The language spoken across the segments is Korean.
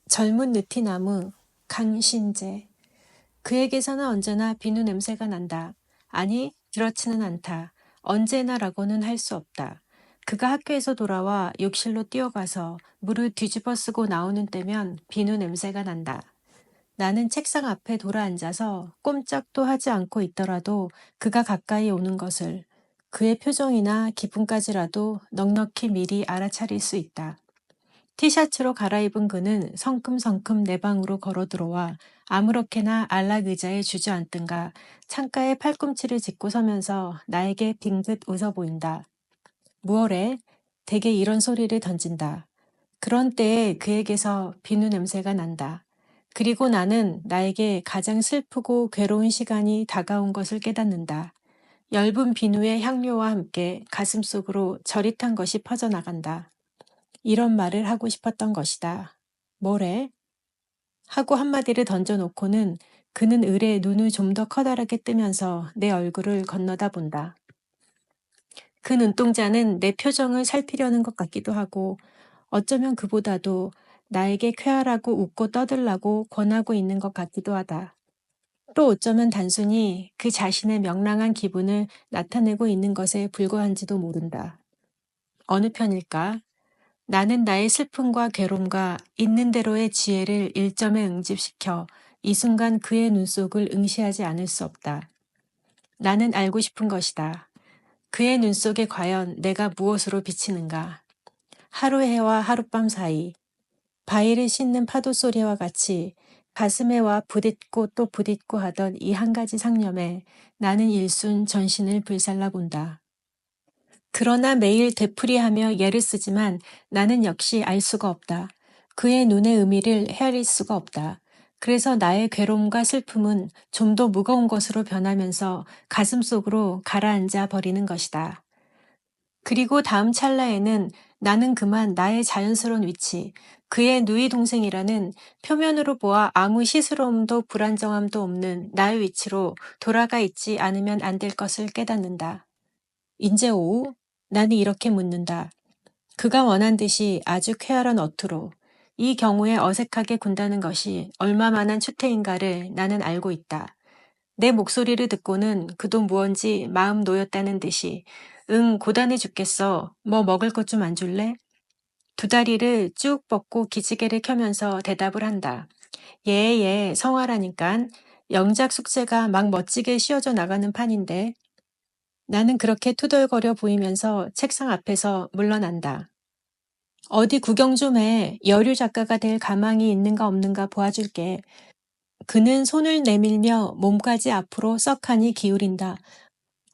젊은 느티나무 강신재. 그에게서는 언제나 비누 냄새가 난다. 아니, 그렇지는 않다. 언제나라고는 할 수 없다. 그가 학교에서 돌아와 욕실로 뛰어가서 물을 뒤집어 쓰고 나오는 때면 비누 냄새가 난다. 나는 책상 앞에 돌아앉아서 꼼짝도 하지 않고 있더라도 그가 가까이 오는 것을 그의 표정이나 기분까지라도 넉넉히 미리 알아차릴 수 있다. 티셔츠로 갈아입은 그는 성큼성큼 내 방으로 걸어 들어와 아무렇게나 안락 의자에 주저앉든가 창가에 팔꿈치를 짚고 서면서 나에게 빙긋 웃어 보인다. 무얼해? 대개 이런 소리를 던진다. 그런 때에 그에게서 비누 냄새가 난다. 그리고 나는 나에게 가장 슬프고 괴로운 시간이 다가온 것을 깨닫는다. 엷은 비누의 향료와 함께 가슴속으로 저릿한 것이 퍼져나간다. 이런 말을 하고 싶었던 것이다. 뭐래? 하고 한마디를 던져놓고는 그는 을에 눈을 좀 더 커다랗게 뜨면서 내 얼굴을 건너다 본다. 그 눈동자는 내 표정을 살피려는 것 같기도 하고 어쩌면 그보다도 나에게 쾌활하고 웃고 떠들라고 권하고 있는 것 같기도 하다. 또 어쩌면 단순히 그 자신의 명랑한 기분을 나타내고 있는 것에 불과한지도 모른다. 어느 편일까? 나는 나의 슬픔과 괴로움과 있는 대로의 지혜를 일점에 응집시켜 이 순간 그의 눈속을 응시하지 않을 수 없다. 나는 알고 싶은 것이다. 그의 눈 속에 과연 내가 무엇으로 비치는가? 하루 해와 하룻밤 사이, 바위를 씻는 파도 소리와 같이 가슴에 와 부딪고 또 부딪고 하던 이 한 가지 상념에 나는 일순 전신을 불살라 본다. 그러나 매일 되풀이하며 예를 쓰지만 나는 역시 알 수가 없다. 그의 눈의 의미를 헤아릴 수가 없다. 그래서 나의 괴로움과 슬픔은 좀 더 무거운 것으로 변하면서 가슴 속으로 가라앉아 버리는 것이다. 그리고 다음 찰나에는 나는 그만 나의 자연스러운 위치, 그의 누이 동생이라는 표면으로 보아 아무 시스러움도 불안정함도 없는 나의 위치로 돌아가 있지 않으면 안 될 것을 깨닫는다. 인제 오후? 나는 이렇게 묻는다. 그가 원한 듯이 아주 쾌활한 어투로 이 경우에 어색하게 군다는 것이 얼마만한 추태인가를 나는 알고 있다. 내 목소리를 듣고는 그도 무언지 마음 놓였다는 듯이 응, 고단해 죽겠어. 뭐 먹을 것 좀 안 줄래? 두 다리를 쭉 뻗고 기지개를 켜면서 대답을 한다. 예, 성화라니깐. 영작 숙제가 막 멋지게 씌워져 나가는 판인데. 나는 그렇게 투덜거려 보이면서 책상 앞에서 물러난다. 어디 구경 좀 해. 여류 작가가 될 가망이 있는가 없는가 보아줄게. 그는 손을 내밀며 몸까지 앞으로 썩하니 기울인다.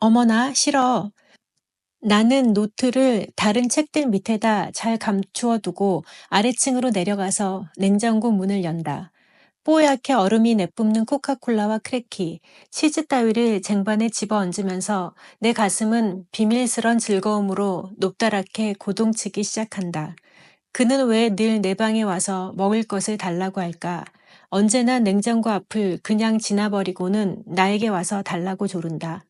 어머나, 싫어. 나는 노트를 다른 책들 밑에다 잘 감추어 두고 아래층으로 내려가서 냉장고 문을 연다. 뽀얗게 얼음이 내뿜는 코카콜라와 크래키, 치즈 따위를 쟁반에 집어 얹으면서 내 가슴은 비밀스런 즐거움으로 높다랗게 고동치기 시작한다. 그는 왜 늘 내 방에 와서 먹을 것을 달라고 할까? 언제나 냉장고 앞을 그냥 지나버리고는 나에게 와서 달라고 조른다.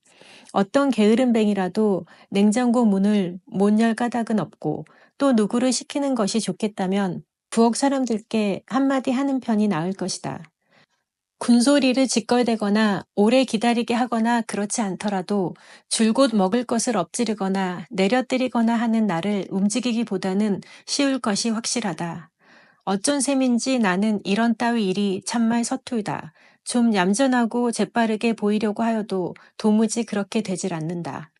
어떤 게으름뱅이라도 냉장고 문을 못 열 까닭은 없고 또 누구를 시키는 것이 좋겠다면 부엌 사람들께 한마디 하는 편이 나을 것이다. 군소리를 짓걸대거나 오래 기다리게 하거나 그렇지 않더라도 줄곧 먹을 것을 엎지르거나 내려뜨리거나 하는 나를 움직이기보다는 쉬울 것이 확실하다. 어쩐 셈인지 나는 이런 따위 일이 참말 서툴다. 좀 얌전하고 재빠르게 보이려고 하여도 도무지 그렇게 되질 않는다.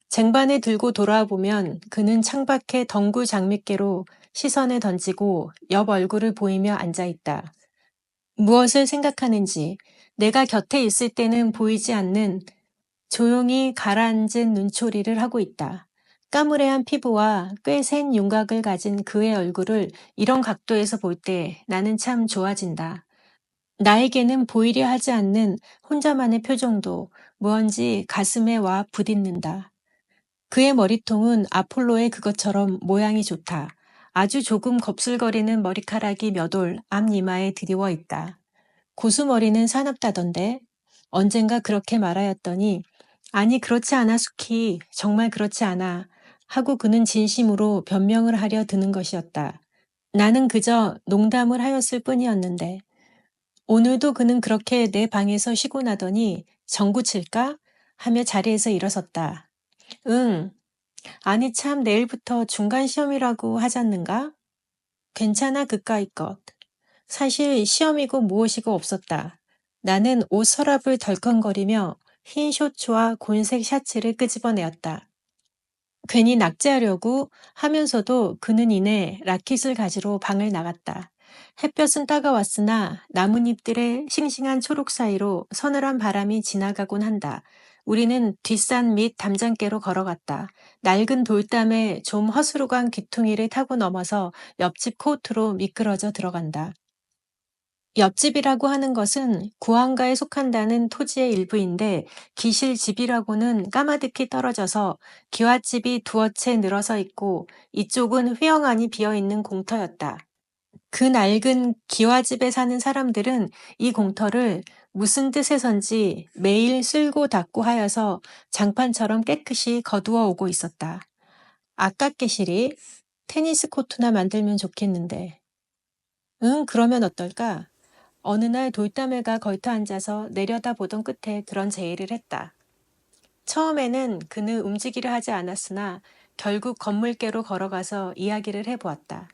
쟁반에 들고 돌아와 보면 그는 창밖에 덩굴 장밋개로 시선을 던지고 옆 얼굴을 보이며 앉아있다. 무엇을 생각하는지 내가 곁에 있을 때는 보이지 않는 조용히 가라앉은 눈초리를 하고 있다. 까무레한 피부와 꽤 센 윤곽을 가진 그의 얼굴을 이런 각도에서 볼 때 나는 참 좋아진다. 나에게는 보이려 하지 않는 혼자만의 표정도 무언지 가슴에 와 부딪는다. 그의 머리통은 아폴로의 그것처럼 모양이 좋다. 아주 조금 kop슬거리는 머리카락이 몇 올 앞이마에 드리워 있다. 고수머리는 사납다던데. 언젠가 그렇게 말하였더니 아니 그렇지 않아 수키. 정말 그렇지 않아. 하고 그는 진심으로 변명을 하려 드는 것이었다. 나는 그저 농담을 하였을 뿐이었는데 오늘도 그는 그렇게 내 방에서 쉬고 나더니 전구 칠까? 하며 자리에서 일어섰다. 응. 아니 참 내일부터 중간 시험이라고 하잖는가? 괜찮아 그까이 것. 사실 시험이고 무엇이고 없었다. 나는 옷 서랍을 덜컹거리며 흰 쇼츠와 곤색 샤츠를 끄집어내었다. 괜히 낙제하려고 하면서도 그는 이내 라켓을 가지러 방을 나갔다. 햇볕은 따가웠으나 나뭇잎들의 싱싱한 초록 사이로 서늘한 바람이 지나가곤 한다. 우리는 뒷산 및 담장께로 걸어갔다. 낡은 돌담에 좀 허스루간 귀퉁이를 타고 넘어서 옆집 코트로 미끄러져 들어간다. 옆집이라고 하는 것은 구항가에 속한다는 토지의 일부인데 기실집이라고는 까마득히 떨어져서 기와집이 두어 채 늘어서 있고 이쪽은 휘영하니 비어있는 공터였다. 그 낡은 기와집에 사는 사람들은 이 공터를 무슨 뜻에선지 매일 쓸고 닦고 하여서 장판처럼 깨끗이 거두어 오고 있었다. 아깝게 시리 테니스 코트나 만들면 좋겠는데. 응, 그러면 어떨까? 어느 날 돌담에가 걸터 앉아서 내려다보던 끝에 그런 제의를 했다. 처음에는 그는 움직이려 하지 않았으나 결국 건물께로 걸어가서 이야기를 해보았다.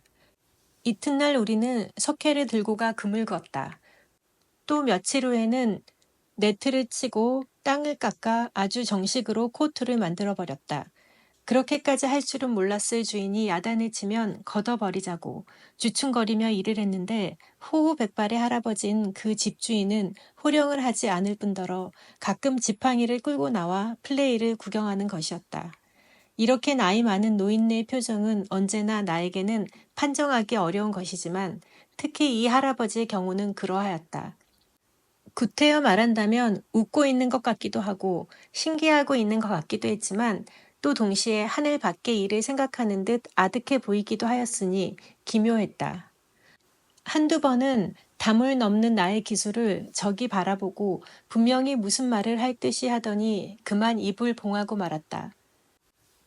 이튿날 우리는 석회를 들고 가 금을 그었다. 또 며칠 후에는 네트를 치고 땅을 깎아 아주 정식으로 코트를 만들어버렸다. 그렇게까지 할 줄은 몰랐을 주인이 야단을 치면 걷어버리자고 주춤거리며 일을 했는데 호호백발의 할아버지인 그 집주인은 호령을 하지 않을 뿐더러 가끔 지팡이를 끌고 나와 플레이를 구경하는 것이었다. 이렇게 나이 많은 노인네의 표정은 언제나 나에게는 판정하기 어려운 것이지만 특히 이 할아버지의 경우는 그러하였다. 구태여 말한다면 웃고 있는 것 같기도 하고 신기하고 있는 것 같기도 했지만 또 동시에 하늘 밖의 일을 생각하는 듯 아득해 보이기도 하였으니 기묘했다. 한두 번은 담을 넘는 나의 기술을 저기 바라보고 분명히 무슨 말을 할 듯이 하더니 그만 입을 봉하고 말았다.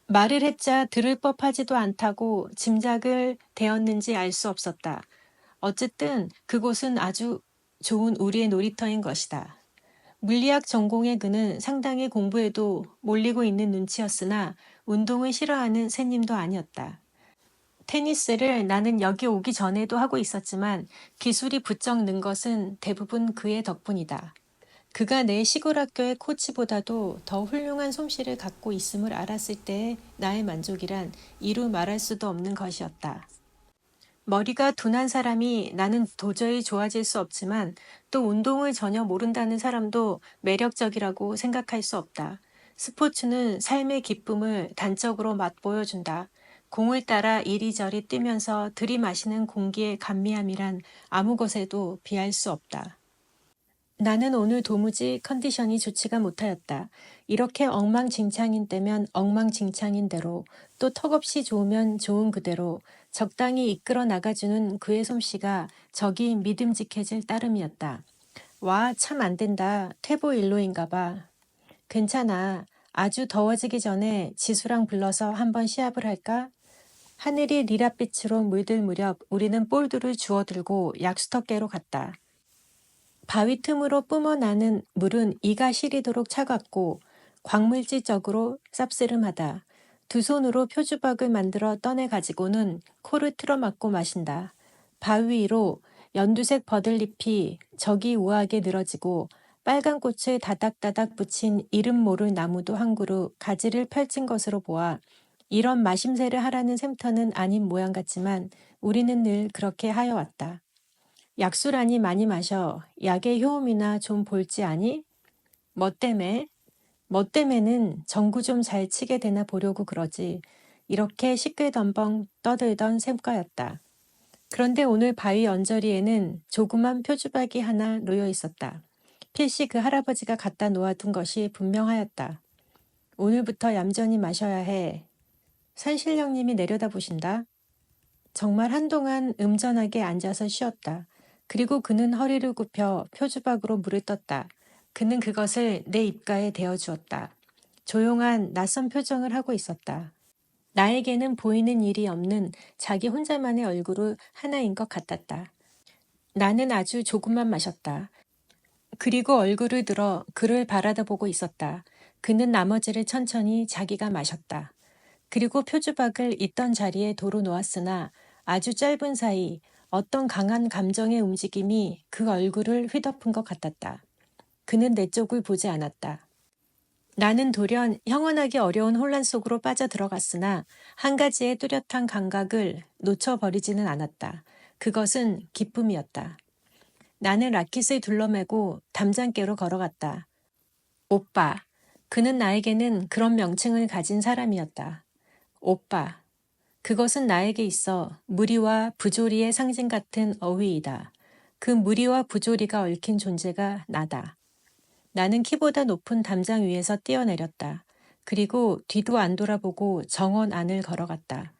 말을 했자 들을 법하지도 않다고 짐작을 되었는지 알 수 없었다. 어쨌든 그곳은 아주 좋은 우리의 놀이터인 것이다. 물리학 전공의 그는 상당히 공부에도 몰리고 있는 눈치였으나 운동을 싫어하는 새님도 아니었다. 테니스를 나는 여기 오기 전에도 하고 있었지만 기술이 부쩍 는 것은 대부분 그의 덕분이다. 그가 내 시골 학교의 코치보다도 더 훌륭한 솜씨를 갖고 있음을 알았을 때의 나의 만족이란 이루 말할 수도 없는 것이었다. 머리가 둔한 사람이 나는 도저히 좋아질 수 없지만 또 운동을 전혀 모른다는 사람도 매력적이라고 생각할 수 없다. 스포츠는 삶의 기쁨을 단적으로 맛보여준다. 공을 따라 이리저리 뛰면서 들이마시는 공기의 감미함이란 아무 것에도 비할 수 없다. 나는 오늘 도무지 컨디션이 좋지가 못하였다. 이렇게 엉망진창인 때면 엉망진창인 대로 또 턱없이 좋으면 좋은 그대로 적당히 이끌어 나가주는 그의 솜씨가 저기 믿음직해질 따름이었다. 와, 참 안 된다. 퇴보일로인가 봐. 괜찮아. 아주 더워지기 전에 지수랑 불러서 한번 시합을 할까? 하늘이 리랏빛으로 물들 무렵 우리는 볼드를 주워들고 약수터께로 갔다. 바위 틈으로 뿜어나는 물은 이가 시리도록 차갑고 광물질적으로 쌉스름하다. 두 손으로 표주박을 만들어 떠내 가지고는 코를 틀어막고 마신다. 바위 위로 연두색 버들잎이 저기 우아하게 늘어지고 빨간 꽃을 다닥다닥 붙인 이름 모를 나무도 한 그루 가지를 펼친 것으로 보아 이런 마심새를 하라는 샘터는 아닌 모양 같지만 우리는 늘 그렇게 하여왔다. 약수라니 많이 마셔. 약의 효험이나 좀 볼지 아니? 뭐 때문에? 뭐 때문에는 전구 좀 잘 치게 되나 보려고 그러지. 이렇게 시끌덤벙 떠들던 샘과였다. 그런데 오늘 바위 언저리에는 조그만 표주박이 하나 놓여 있었다. 필시 그 할아버지가 갖다 놓아둔 것이 분명하였다. 오늘부터 얌전히 마셔야 해. 산신령님이 내려다보신다. 정말 한동안 음전하게 앉아서 쉬었다. 그리고 그는 허리를 굽혀 표주박으로 물을 떴다. 그는 그것을 내 입가에 대어 주었다. 조용한 낯선 표정을 하고 있었다. 나에게는 보이는 일이 없는 자기 혼자만의 얼굴은 하나인 것 같았다. 나는 아주 조금만 마셨다. 그리고 얼굴을 들어 그를 바라다보고 있었다. 그는 나머지를 천천히 자기가 마셨다. 그리고 표주박을 있던 자리에 도로 놓았으나 아주 짧은 사이 어떤 강한 감정의 움직임이 그 얼굴을 휘덮은 것 같았다. 그는 내 쪽을 보지 않았다. 나는 돌연 형언하기 어려운 혼란 속으로 빠져들어갔으나 한 가지의 뚜렷한 감각을 놓쳐버리지는 않았다. 그것은 기쁨이었다. 나는 라킷을 둘러매고 담장께로 걸어갔다. 오빠. 그는 나에게는 그런 명칭을 가진 사람이었다. 오빠. 그것은 나에게 있어 무리와 부조리의 상징 같은 어휘이다. 그 무리와 부조리가 얽힌 존재가 나다. 나는 키보다 높은 담장 위에서 뛰어내렸다. 그리고 뒤도 안 돌아보고 정원 안을 걸어갔다.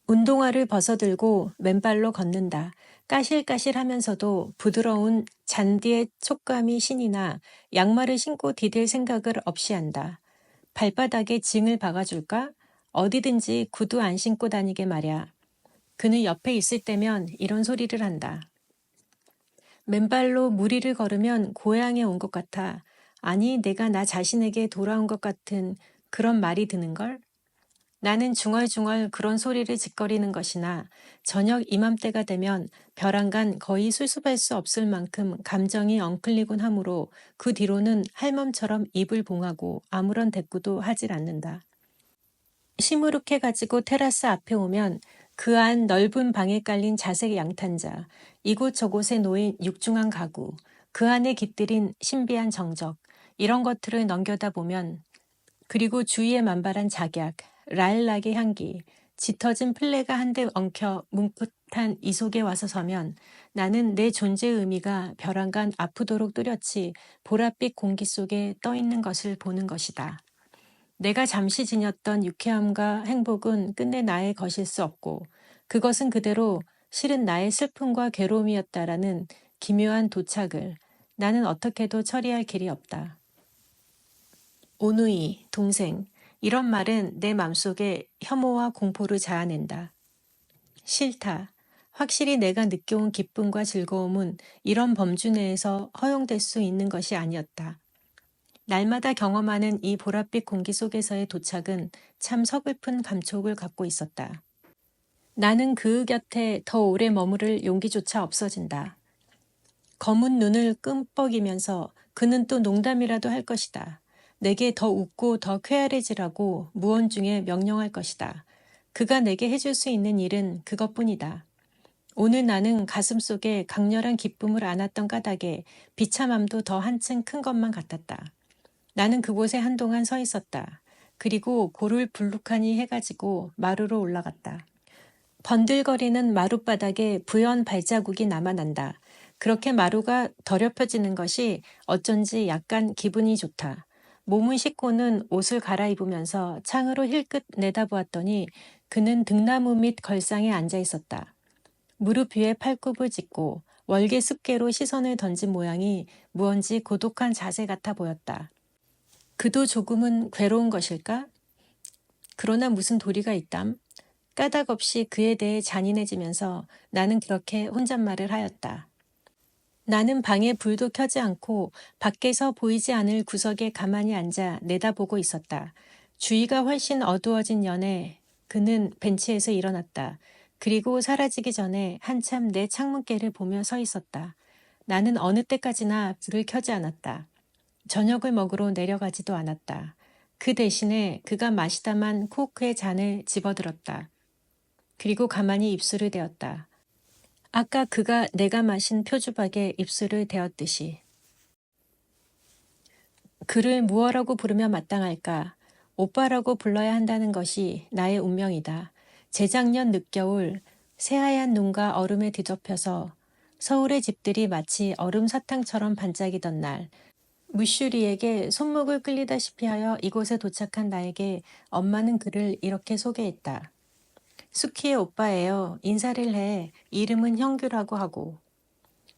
운동화를 벗어들고 맨발로 걷는다. 까실까실하면서도 부드러운 잔디의 촉감이 신이 나 양말을 신고 디딜 생각을 없이 한다. 발바닥에 징을 박아줄까? 어디든지 구두 안 신고 다니게 말야. 그는 옆에 있을 때면 이런 소리를 한다. 맨발로 무리를 걸으면 고향에 온 것 같아. 아니, 내가 나 자신에게 돌아온 것 같은 그런 말이 드는걸? 나는 중얼중얼 그런 소리를 짓거리는 것이나 저녁 이맘때가 되면 벼랑간 거의 수습할 수 없을 만큼 감정이 엉클리곤 하므로 그 뒤로는 할멈처럼 입을 봉하고 아무런 대꾸도 하질 않는다. 시무룩해가지고 테라스 앞에 오면 그 안 넓은 방에 깔린 자색 양탄자, 이곳저곳에 놓인 육중한 가구, 그 안에 깃들인 신비한 정적, 이런 것들을 넘겨다 보면 그리고 주위에 만발한 작약, 라일락의 향기, 짙어진 플레가 한 대 엉켜 뭉끗한 이 속에 와서 서면 나는 내 존재의 의미가 벼랑간 아프도록 뚜렷이 보랏빛 공기 속에 떠 있는 것을 보는 것이다. 내가 잠시 지녔던 유쾌함과 행복은 끝내 나의 것일 수 없고 그것은 그대로 실은 나의 슬픔과 괴로움이었다라는 기묘한 도착을 나는 어떻게도 처리할 길이 없다. 오누이, 동생, 이런 말은 내 맘속에 혐오와 공포를 자아낸다. 싫다. 확실히 내가 느껴온 기쁨과 즐거움은 이런 범주 내에서 허용될 수 있는 것이 아니었다. 날마다 경험하는 이 보랏빛 공기 속에서의 도착은 참 서글픈 감촉을 갖고 있었다. 나는 그 곁에 더 오래 머무를 용기조차 없어진다. 검은 눈을 끔뻑이면서 그는 또 농담이라도 할 것이다. 내게 더 웃고 더 쾌활해지라고 무언중에 명령할 것이다. 그가 내게 해줄 수 있는 일은 그것뿐이다. 오늘 나는 가슴속에 강렬한 기쁨을 안았던 까닭에 비참함도 더 한층 큰 것만 같았다. 나는 그곳에 한동안 서 있었다. 그리고 볼을 불룩하니 해가지고 마루로 올라갔다. 번들거리는 마룻바닥에 부연 발자국이 남아난다. 그렇게 마루가 더럽혀지는 것이 어쩐지 약간 기분이 좋다. 몸을 씻고는 옷을 갈아입으면서 창으로 힐끗 내다보았더니 그는 등나무 밑 걸상에 앉아 있었다. 무릎 위에 팔굽을 짚고 월계 습계로 시선을 던진 모양이 무언지 고독한 자세 같아 보였다. 그도 조금은 괴로운 것일까? 그러나 무슨 도리가 있담? 까닭없이 그에 대해 잔인해지면서 나는 그렇게 혼잣말을 하였다. 나는 방에 불도 켜지 않고 밖에서 보이지 않을 구석에 가만히 앉아 내다보고 있었다. 주위가 훨씬 어두워진 연에 그는 벤치에서 일어났다. 그리고 사라지기 전에 한참 내 창문께를 보며 서 있었다. 나는 어느 때까지나 불을 켜지 않았다. 저녁을 먹으러 내려가지도 않았다. 그 대신에 그가 마시다만 코크의 잔을 집어들었다. 그리고 가만히 입술을 대었다. 아까 그가 내가 마신 표주박에 입술을 대었듯이. 그를 무어라고 부르며 마땅할까? 오빠라고 불러야 한다는 것이 나의 운명이다. 재작년 늦겨울 새하얀 눈과 얼음에 뒤덮여서 서울의 집들이 마치 얼음 사탕처럼 반짝이던 날, 무슈리에게 손목을 끌리다시피 하여 이곳에 도착한 나에게 엄마는 그를 이렇게 소개했다. 수키의 오빠예요. 인사를 해. 이름은 형규라고 하고.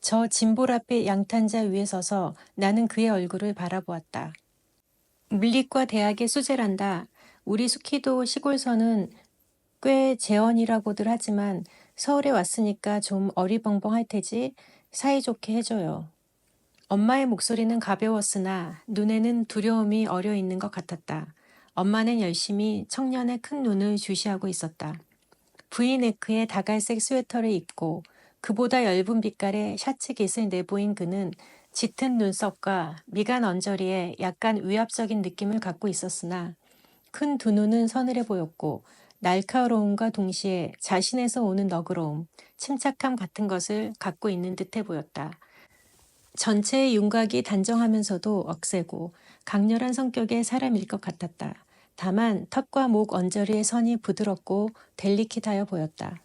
저 진보랏빛 양탄자 위에 서서 나는 그의 얼굴을 바라보았다. 물리과 대학의 수재란다. 우리 수키도 시골서는 꽤 재언이라고들 하지만 서울에 왔으니까 좀 어리벙벙할 테지 사이좋게 해줘요. 엄마의 목소리는 가벼웠으나 눈에는 두려움이 어려 있는 것 같았다. 엄마는 열심히 청년의 큰 눈을 주시하고 있었다. 브이네크에 다갈색 스웨터를 입고 그보다 엷은 빛깔의 샤츠 깃을 내보인 그는 짙은 눈썹과 미간 언저리에 약간 위압적인 느낌을 갖고 있었으나 큰 두 눈은 서늘해 보였고 날카로움과 동시에 자신에서 오는 너그러움, 침착함 같은 것을 갖고 있는 듯해 보였다. 전체의 윤곽이 단정하면서도 억세고 강렬한 성격의 사람일 것 같았다. 다만 턱과 목 언저리의 선이 부드럽고 델리킷하여 보였다.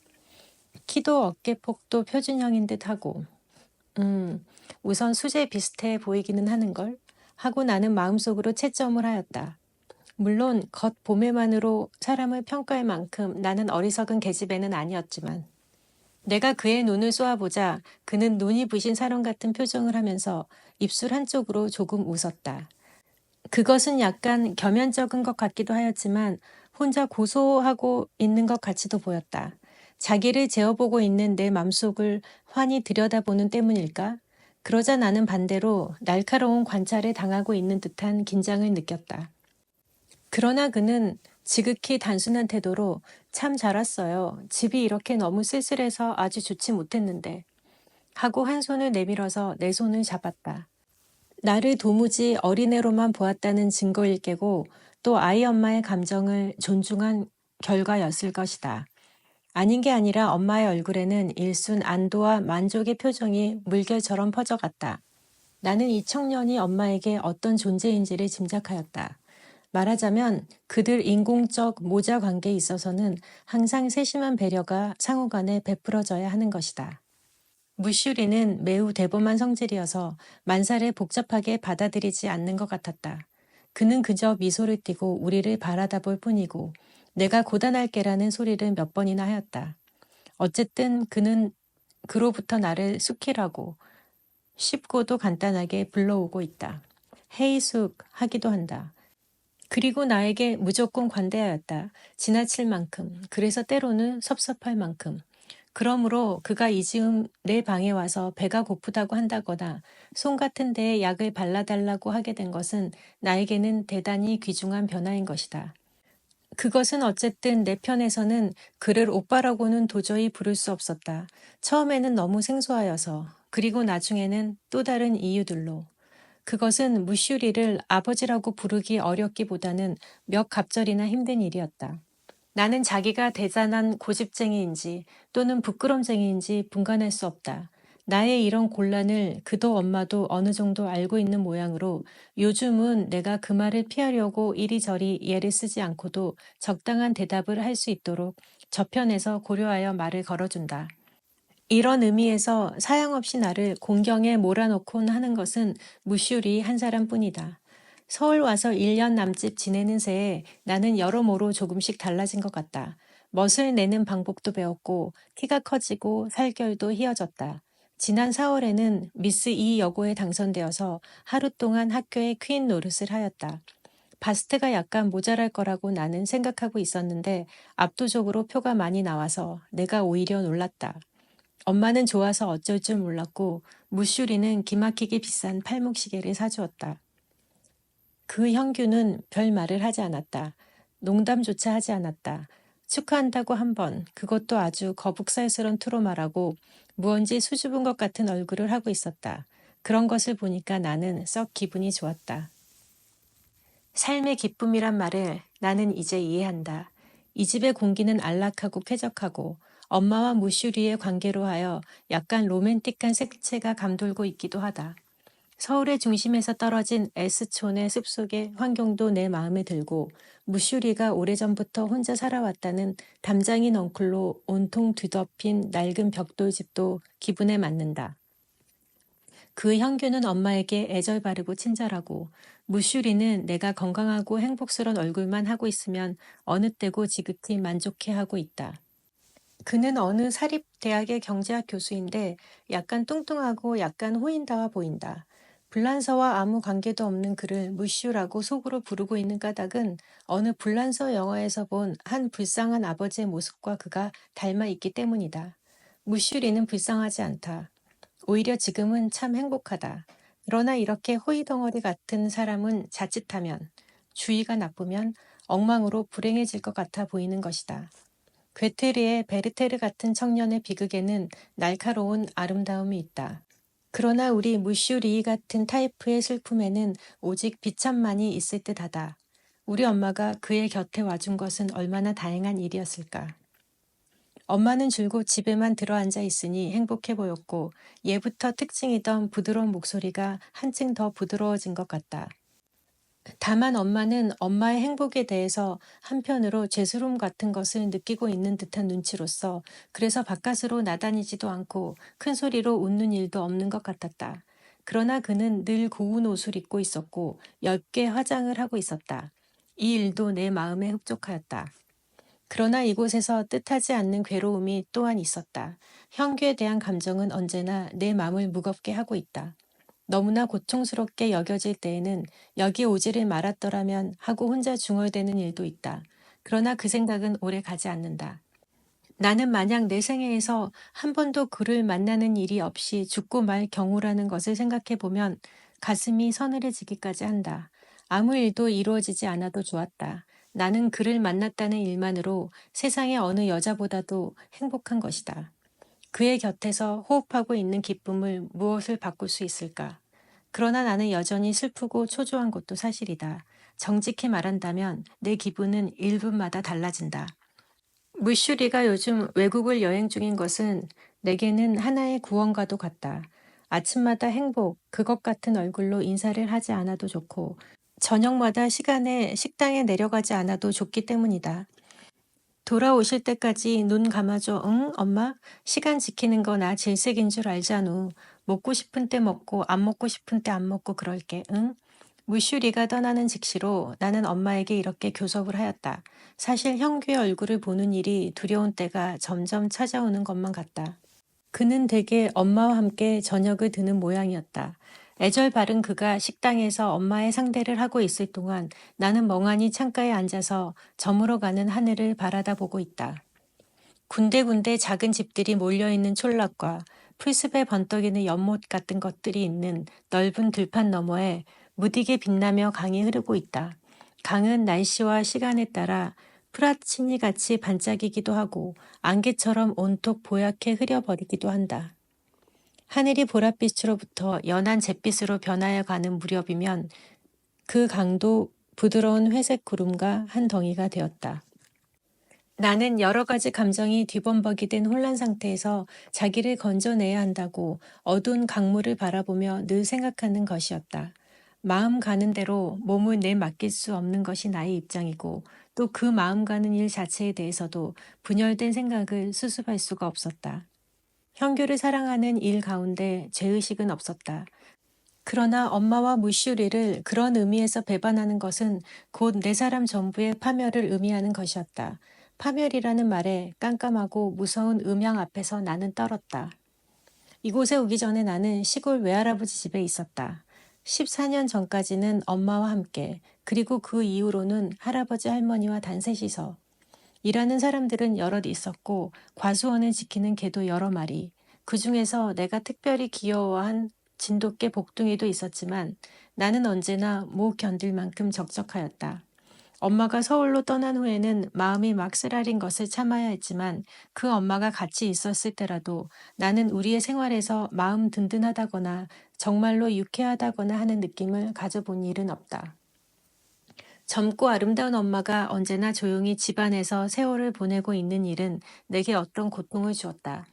키도 어깨폭도 표준형인 듯하고 우선 수제 비슷해 보이기는 하는걸 하고 나는 마음속으로 채점을 하였다. 물론 겉 보매만으로 사람을 평가할 만큼 나는 어리석은 계집애는 아니었지만 내가 그의 눈을 쏘아보자 그는 눈이 부신 사람 같은 표정을 하면서 입술 한쪽으로 조금 웃었다. 그것은 약간 겸연쩍은 것 같기도 하였지만 혼자 고소하고 있는 것 같이도 보였다. 자기를 재어보고 있는 내 맘속을 환히 들여다보는 때문일까? 그러자 나는 반대로 날카로운 관찰에 당하고 있는 듯한 긴장을 느꼈다. 그러나 그는 지극히 단순한 태도로 참 잘 왔어요. 집이 이렇게 너무 쓸쓸해서 아주 좋지 못했는데 하고 한 손을 내밀어서 내 손을 잡았다. 나를 도무지 어린애로만 보았다는 증거일 게고 또 아이 엄마의 감정을 존중한 결과였을 것이다. 아닌 게 아니라 엄마의 얼굴에는 일순 안도와 만족의 표정이 물결처럼 퍼져갔다. 나는 이 청년이 엄마에게 어떤 존재인지를 짐작하였다. 말하자면 그들 인공적 모자 관계에 있어서는 항상 세심한 배려가 상호간에 베풀어져야 하는 것이다. 무슈리는 매우 대범한 성질이어서 만사를 복잡하게 받아들이지 않는 것 같았다. 그는 그저 미소를 띠고 우리를 바라다 볼 뿐이고 내가 고단할게라는 소리를 몇 번이나 하였다. 어쨌든 그는 그로부터 나를 수키라고 쉽고도 간단하게 불러오고 있다. 헤이 숙 하기도 한다. 그리고 나에게 무조건 관대하였다. 지나칠 만큼, 그래서 때로는 섭섭할 만큼. 그러므로 그가 이 즈음 내 방에 와서 배가 고프다고 한다거나 손 같은 데에 약을 발라달라고 하게 된 것은 나에게는 대단히 귀중한 변화인 것이다. 그것은 어쨌든 내 편에서는 그를 오빠라고는 도저히 부를 수 없었다. 처음에는 너무 생소하여서, 그리고 나중에는 또 다른 이유들로. 그것은 무슈리를 아버지라고 부르기 어렵기보다는 몇 갑절이나 힘든 일이었다. 나는 자기가 대단한 고집쟁이인지 또는 부끄럼쟁이인지 분간할 수 없다. 나의 이런 곤란을 그도 엄마도 어느 정도 알고 있는 모양으로 요즘은 내가 그 말을 피하려고 이리저리 예를 쓰지 않고도 적당한 대답을 할 수 있도록 저편에서 고려하여 말을 걸어준다. 이런 의미에서 사양없이 나를 공경에 몰아넣곤 하는 것은 무슈리 한 사람뿐이다. 서울 와서 1년 남짓 지내는 새에 나는 여러모로 조금씩 달라진 것 같다. 멋을 내는 방법도 배웠고 키가 커지고 살결도 휘어졌다. 지난 4월에는 미스 이 여고에 당선되어서 하루 동안 학교의 퀸 노릇을 하였다. 바스트가 약간 모자랄 거라고 나는 생각하고 있었는데 압도적으로 표가 많이 나와서 내가 오히려 놀랐다. 엄마는 좋아서 어쩔 줄 몰랐고 무슈리는 기막히게 비싼 팔목시계를 사주었다. 그 형규는 별 말을 하지 않았다. 농담조차 하지 않았다. 축하한다고 한 번, 그것도 아주 거북살스런 투로 말하고 무언지 수줍은 것 같은 얼굴을 하고 있었다. 그런 것을 보니까 나는 썩 기분이 좋았다. 삶의 기쁨이란 말을 나는 이제 이해한다. 이 집의 공기는 안락하고 쾌적하고 엄마와 무슈리의 관계로 하여 약간 로맨틱한 색채가 감돌고 있기도 하다. 서울의 중심에서 떨어진 S촌의 숲속의 환경도 내 마음에 들고 무슈리가 오래전부터 혼자 살아왔다는 담장인 엉클로 온통 뒤덮인 낡은 벽돌집도 기분에 맞는다. 그 형규는 엄마에게 애절 바르고 친절하고 무슈리는 내가 건강하고 행복스러운 얼굴만 하고 있으면 어느 때고 지극히 만족해하고 있다. 그는 어느 사립대학의 경제학 교수인데 약간 뚱뚱하고 약간 호인다와 보인다. 불란서와 아무 관계도 없는 그를 무슈라고 속으로 부르고 있는 까닭은 어느 불란서 영화에서 본 한 불쌍한 아버지의 모습과 그가 닮아 있기 때문이다. 무슈리는 불쌍하지 않다. 오히려 지금은 참 행복하다. 그러나 이렇게 호이덩어리 같은 사람은 자칫하면, 주의가 나쁘면 엉망으로 불행해질 것 같아 보이는 것이다. 괴테르의 베르테르 같은 청년의 비극에는 날카로운 아름다움이 있다. 그러나 우리 무슈리 같은 타이프의 슬픔에는 오직 비참만이 있을 듯하다. 우리 엄마가 그의 곁에 와준 것은 얼마나 다행한 일이었을까. 엄마는 줄곧 집에만 들어앉아 있으니 행복해 보였고 예부터 특징이던 부드러운 목소리가 한층 더 부드러워진 것 같다. 다만 엄마는 엄마의 행복에 대해서 한편으로 죄스러움 같은 것을 느끼고 있는 듯한 눈치로서 그래서 바깥으로 나다니지도 않고 큰 소리로 웃는 일도 없는 것 같았다. 그러나 그는 늘 고운 옷을 입고 있었고 엷게 화장을 하고 있었다. 이 일도 내 마음에 흡족하였다. 그러나 이곳에서 뜻하지 않는 괴로움이 또한 있었다. 형규에 대한 감정은 언제나 내 마음을 무겁게 하고 있다. 너무나 고통스럽게 여겨질 때에는 여기 오지를 말았더라면 하고 혼자 중얼대는 일도 있다. 그러나 그 생각은 오래 가지 않는다. 나는 만약 내 생애에서 한 번도 그를 만나는 일이 없이 죽고 말 경우라는 것을 생각해보면 가슴이 서늘해지기까지 한다. 아무 일도 이루어지지 않아도 좋았다. 나는 그를 만났다는 일만으로 세상의 어느 여자보다도 행복한 것이다. 그의 곁에서 호흡하고 있는 기쁨을 무엇을 바꿀 수 있을까? 그러나 나는 여전히 슬프고 초조한 것도 사실이다. 정직히 말한다면 내 기분은 1분마다 달라진다. 무슈리가 요즘 외국을 여행 중인 것은 내게는 하나의 구원과도 같다. 아침마다 행복, 그것 같은 얼굴로 인사를 하지 않아도 좋고 저녁마다 시간에 식당에 내려가지 않아도 좋기 때문이다. 돌아오실 때까지 눈 감아줘. 응, 엄마? 시간 지키는 거 나 질색인 줄 알잖우. 먹고 싶은 때 먹고 안 먹고 싶은 때 안 먹고 그럴게. 응? 무슈리가 떠나는 즉시로 나는 엄마에게 이렇게 교섭을 하였다. 사실 형규의 얼굴을 보는 일이 두려운 때가 점점 찾아오는 것만 같다. 그는 대개 엄마와 함께 저녁을 드는 모양이었다. 애절 바른 그가 식당에서 엄마의 상대를 하고 있을 동안 나는 멍하니 창가에 앉아서 저물어가는 하늘을 바라다 보고 있다. 군데군데 작은 집들이 몰려있는 촌락과 풀숲에 번떡이는 연못 같은 것들이 있는 넓은 들판 너머에 무디게 빛나며 강이 흐르고 있다. 강은 날씨와 시간에 따라 프라치니 같이 반짝이기도 하고 안개처럼 온통 보얗게 흐려버리기도 한다. 하늘이 보랏빛으로부터 연한 잿빛으로 변하여 가는 무렵이면 그 강도 부드러운 회색 구름과 한 덩이가 되었다. 나는 여러 가지 감정이 뒤범벅이 된 혼란 상태에서 자기를 건져내야 한다고 어두운 강물을 바라보며 늘 생각하는 것이었다. 마음 가는 대로 몸을 내맡길 수 없는 것이 나의 입장이고 또 그 마음 가는 일 자체에 대해서도 분열된 생각을 수습할 수가 없었다. 형규를 사랑하는 일 가운데 죄의식은 없었다. 그러나 엄마와 무슈리를 그런 의미에서 배반하는 것은 곧 내 사람 전부의 파멸을 의미하는 것이었다. 파멸이라는 말에 깜깜하고 무서운 음향 앞에서 나는 떨었다. 이곳에 오기 전에 나는 시골 외할아버지 집에 있었다. 14년 전까지는 엄마와 함께, 그리고 그 이후로는 할아버지 할머니와 단셋이서. 일하는 사람들은 여럿 있었고 과수원을 지키는 개도 여러 마리. 그 중에서 내가 특별히 귀여워한 진돗개 복둥이도 있었지만 나는 언제나 못 견딜 만큼 적적하였다. 엄마가 서울로 떠난 후에는 마음이 막 쓰라린 것을 참아야 했지만 그 엄마가 같이 있었을 때라도 나는 우리의 생활에서 마음 든든하다거나 정말로 유쾌하다거나 하는 느낌을 가져본 일은 없다. 젊고 아름다운 엄마가 언제나 조용히 집안에서 세월을 보내고 있는 일은 내게 어떤 고통을 주었다.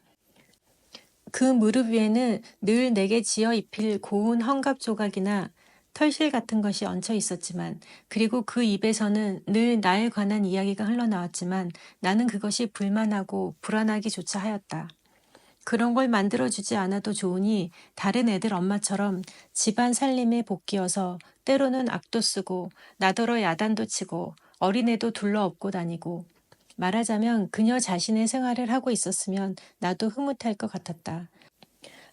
그 무릎 위에는 늘 내게 지어 입힐 고운 헝겊 조각이나 털실 같은 것이 얹혀 있었지만, 그리고 그 입에서는 늘 나에 관한 이야기가 흘러나왔지만 나는 그것이 불만하고 불안하기조차 하였다. 그런 걸 만들어주지 않아도 좋으니 다른 애들 엄마처럼 집안 살림에 복귀어서 때로는 악도 쓰고 나더러 야단도 치고 어린애도 둘러엎고 다니고, 말하자면 그녀 자신의 생활을 하고 있었으면 나도 흐뭇할 것 같았다.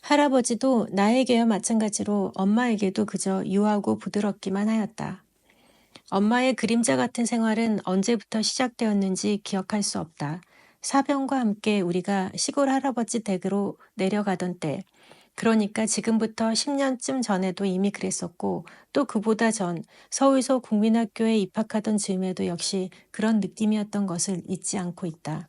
할아버지도 나에게와 마찬가지로 엄마에게도 그저 유하고 부드럽기만 하였다. 엄마의 그림자 같은 생활은 언제부터 시작되었는지 기억할 수 없다. 사병과 함께 우리가 시골 할아버지 댁으로 내려가던 때, 그러니까 지금부터 10년쯤 전에도 이미 그랬었고, 또 그보다 전 서울서 국민학교에 입학하던 즈음에도 역시 그런 느낌이었던 것을 잊지 않고 있다.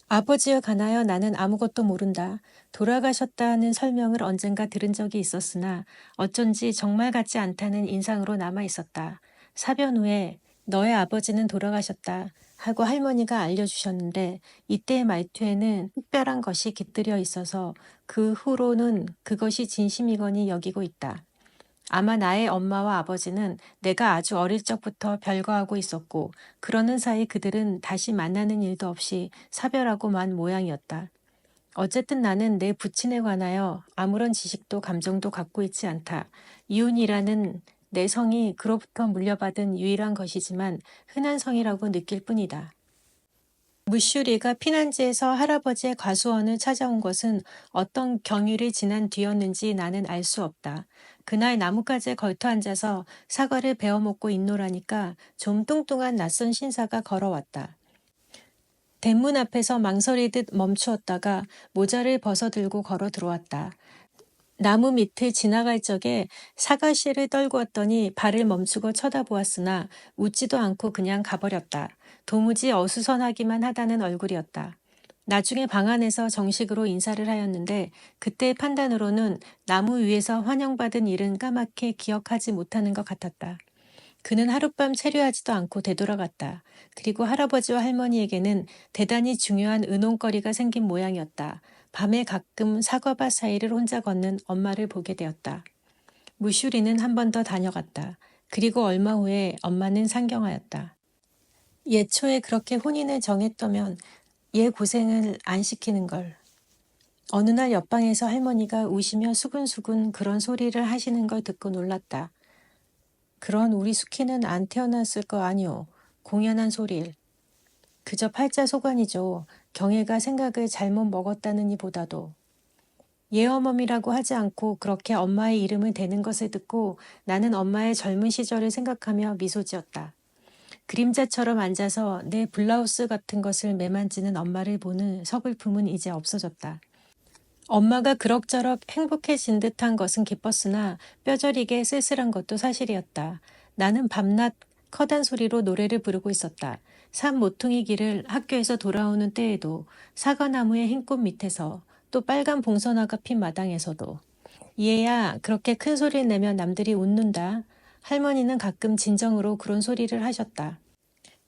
아버지여 관하여 나는 아무것도 모른다. 돌아가셨다는 설명을 언젠가 들은 적이 있었으나 어쩐지 정말 같지 않다는 인상으로 남아 있었다. 사변 후에 너의 아버지는 돌아가셨다 하고 할머니가 알려주셨는데 이때의 말투에는 특별한 것이 깃들여 있어서 그 후로는 그것이 진심이거니 여기고 있다. 아마 나의 엄마와 아버지는 내가 아주 어릴 적부터 별거하고 있었고 그러는 사이 그들은 다시 만나는 일도 없이 사별하고 만 모양이었다. 어쨌든 나는 내 부친에 관하여 아무런 지식도 감정도 갖고 있지 않다. 이윤이라는 내 성이 그로부터 물려받은 유일한 것이지만 흔한 성이라고 느낄 뿐이다. 무슈리가 피난지에서 할아버지의 과수원을 찾아온 것은 어떤 경위를 지난 뒤였는지 나는 알 수 없다. 그날 나뭇가지에 걸터 앉아서 사과를 베어 먹고 있노라니까 좀 뚱뚱한 낯선 신사가 걸어왔다. 대문 앞에서 망설이듯 멈추었다가 모자를 벗어들고 걸어 들어왔다. 나무 밑을 지나갈 적에 사과씨를 떨구었더니 발을 멈추고 쳐다보았으나 웃지도 않고 그냥 가버렸다. 도무지 어수선하기만 하다는 얼굴이었다. 나중에 방 안에서 정식으로 인사를 하였는데 그때의 판단으로는 나무 위에서 환영받은 일은 까맣게 기억하지 못하는 것 같았다. 그는 하룻밤 체류하지도 않고 되돌아갔다. 그리고 할아버지와 할머니에게는 대단히 중요한 의논거리가 생긴 모양이었다. 밤에 가끔 사과밭 사이를 혼자 걷는 엄마를 보게 되었다. 무슈리는 한 번 더 다녀갔다. 그리고 얼마 후에 엄마는 상경하였다. 예초에 그렇게 혼인을 정했다면 얘 고생을 안 시키는 걸. 어느 날 옆방에서 할머니가 우시며 수근수근 그런 소리를 하시는 걸 듣고 놀랐다. 그런 우리 수키는 안 태어났을 거 아니오. 공연한 소리를. 그저 팔자 소관이죠. 경애가 생각을 잘못 먹었다느니 보다도. 예어멈이라고 하지 않고 그렇게 엄마의 이름을 대는 것을 듣고 나는 엄마의 젊은 시절을 생각하며 미소 지었다. 그림자처럼 앉아서 내 블라우스 같은 것을 매만지는 엄마를 보는 서글픔은 이제 없어졌다. 엄마가 그럭저럭 행복해진 듯한 것은 기뻤으나 뼈저리게 쓸쓸한 것도 사실이었다. 나는 밤낮 커다란 소리로 노래를 부르고 있었다. 산 모퉁이 길을 학교에서 돌아오는 때에도 사과나무의 흰 꽃 밑에서 또 빨간 봉선화가 핀 마당에서도 얘야 그렇게 큰 소리를 내면 남들이 웃는다. 할머니는 가끔 진정으로 그런 소리를 하셨다.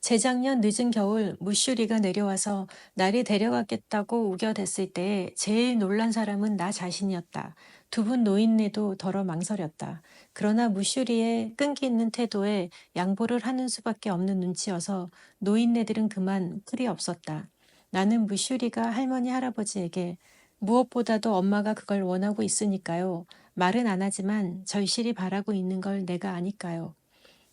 재작년 늦은 겨울 무슈리가 내려와서 나를 데려가겠다고 우겨댔을 때에 제일 놀란 사람은 나 자신이었다. 두 분 노인네도 더러 망설였다. 그러나 무슈리의 끈기 있는 태도에 양보를 하는 수밖에 없는 눈치여서 노인네들은 그만 풀이 없었다. 나는 무슈리가 할머니 할아버지에게 무엇보다도 엄마가 그걸 원하고 있으니까요. 말은 안 하지만 절실히 바라고 있는 걸 내가 아니까요.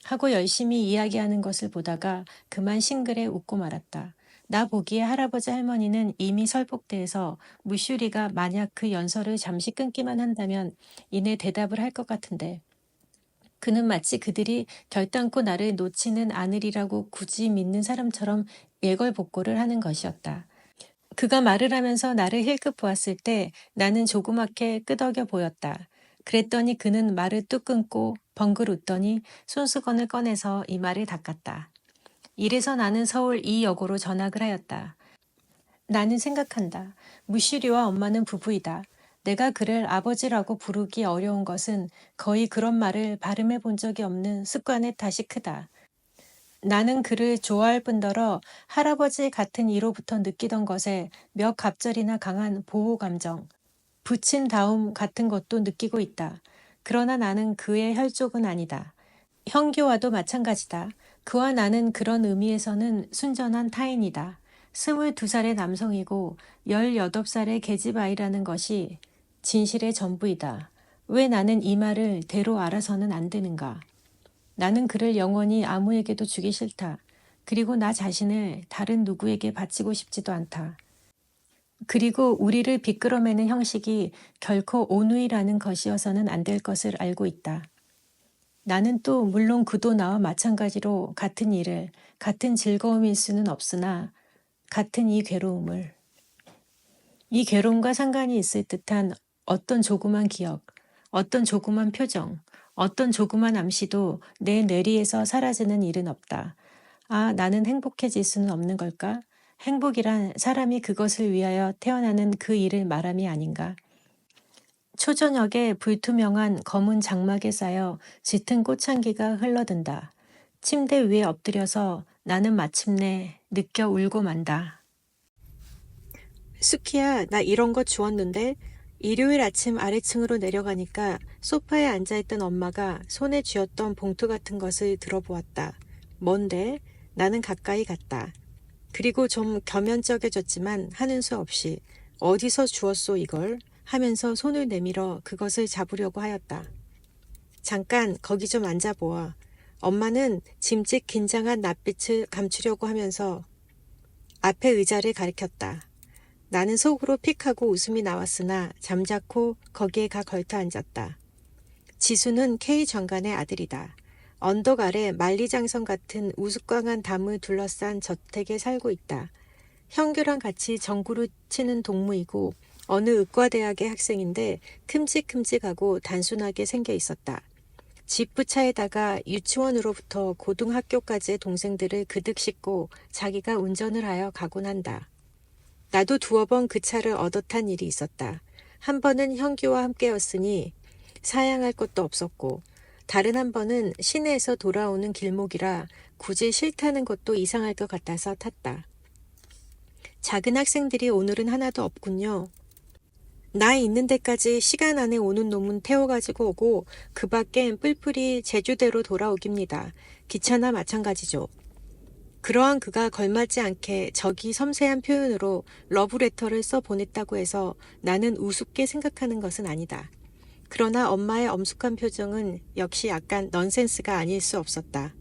하고 열심히 이야기하는 것을 보다가 그만 싱글에 웃고 말았다. 나 보기에 할아버지 할머니는 이미 설복대에서 무슈리가 만약 그 연설을 잠시 끊기만 한다면 이내 대답을 할 것 같은데 그는 마치 그들이 결단코 나를 놓지는 않으리라고 굳이 믿는 사람처럼 예걸복고를 하는 것이었다. 그가 말을 하면서 나를 힐끗 보았을 때 나는 조그맣게 끄덕여 보였다. 그랬더니 그는 말을 뚝 끊고 벙글 웃더니 손수건을 꺼내서 이마를 닦았다. 이래서 나는 서울 이 역으로 전학을 하였다. 나는 생각한다. 무슈리와 엄마는 부부이다. 내가 그를 아버지라고 부르기 어려운 것은 거의 그런 말을 발음해 본 적이 없는 습관의 탓이 크다. 나는 그를 좋아할 뿐더러 할아버지 같은 이로부터 느끼던 것에 몇 갑절이나 강한 보호감정, 부친다움 같은 것도 느끼고 있다. 그러나 나는 그의 혈족은 아니다. 형교와도 마찬가지다. 그와 나는 그런 의미에서는 순전한 타인이다. 22살의 남성이고 18살의 계집아이라는 것이 진실의 전부이다. 왜 나는 이 말을 대로 알아서는 안 되는가? 나는 그를 영원히 아무에게도 주기 싫다. 그리고 나 자신을 다른 누구에게 바치고 싶지도 않다. 그리고 우리를 비끄러매는 형식이 결코 온누이라는 것이어서는 안 될 것을 알고 있다. 나는 또 물론 그도 나와 마찬가지로 같은 일을, 같은 즐거움일 수는 없으나 같은 이 괴로움과 상관이 있을 듯한 어떤 조그만 기억, 어떤 조그만 표정, 어떤 조그만 암시도 내 뇌리에서 사라지는 일은 없다. 아, 나는 행복해질 수는 없는 걸까? 행복이란 사람이 그것을 위하여 태어나는 그 일을 말함이 아닌가? 초저녁에 불투명한 검은 장막에 쌓여 짙은 꽃향기가 흘러든다. 침대 위에 엎드려서 나는 마침내 느껴 울고 만다. 수키야, 나 이런 거 주웠는데? 일요일 아침 아래층으로 내려가니까 소파에 앉아있던 엄마가 손에 쥐었던 봉투 같은 것을 들어보았다. 뭔데? 나는 가까이 갔다. 그리고 좀 겸연쩍여졌지만 하는 수 없이 어디서 주웠소 이걸? 하면서 손을 내밀어 그것을 잡으려고 하였다. 잠깐 거기 좀 앉아보아. 엄마는 짐짓 긴장한 낯빛을 감추려고 하면서 앞에 의자를 가리켰다. 나는 속으로 픽하고 웃음이 나왔으나 잠자코 거기에 가 걸터 앉았다. 지수는 K 정관의 아들이다. 언덕 아래 만리장성 같은 우스꽝한 담을 둘러싼 저택에 살고 있다. 형규랑 같이 전구를 치는 동무이고 어느 의과대학의 학생인데 큼직큼직하고 단순하게 생겨 있었다. 지프차에다가 유치원으로부터 고등학교까지의 동생들을 그득 싣고 자기가 운전을 하여 가곤 한다. 나도 두어 번 그 차를 얻어 탄 일이 있었다. 한 번은 형규와 함께였으니 사양할 것도 없었고 다른 한 번은 시내에서 돌아오는 길목이라 굳이 싫다는 것도 이상할 것 같아서 탔다. 작은 학생들이 오늘은 하나도 없군요. 나 있는 데까지 시간 안에 오는 놈은 태워가지고 오고 그 밖엔 뿔뿔이 제주대로 돌아오깁니다. 기차나 마찬가지죠. 그러한 그가 걸맞지 않게 저기 섬세한 표현으로 러브레터를 써 보냈다고 해서 나는 우습게 생각하는 것은 아니다. 그러나 엄마의 엄숙한 표정은 역시 약간 넌센스가 아닐 수 없었다.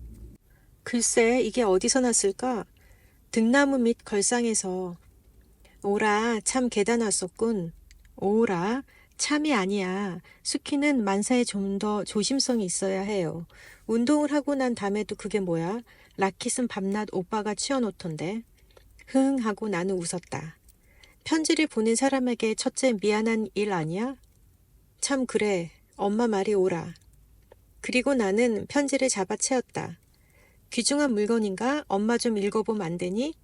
글쎄 이게 어디서 났을까? 등나무 밑 걸상에서. 오라 참 계단 왔었군. 오라 참이 아니야. 수키는 만사에 좀 더 조심성이 있어야 해요. 운동을 하고 난 다음에도 그게 뭐야? 라킷은 밤낮 오빠가 치워놓던데. 흥 하고 나는 웃었다. 편지를 보낸 사람에게 첫째 미안한 일 아니야? 참 그래. 엄마 말이 오라. 그리고 나는 편지를 잡아채었다. 귀중한 물건인가? 엄마 좀 읽어보면 안 되니?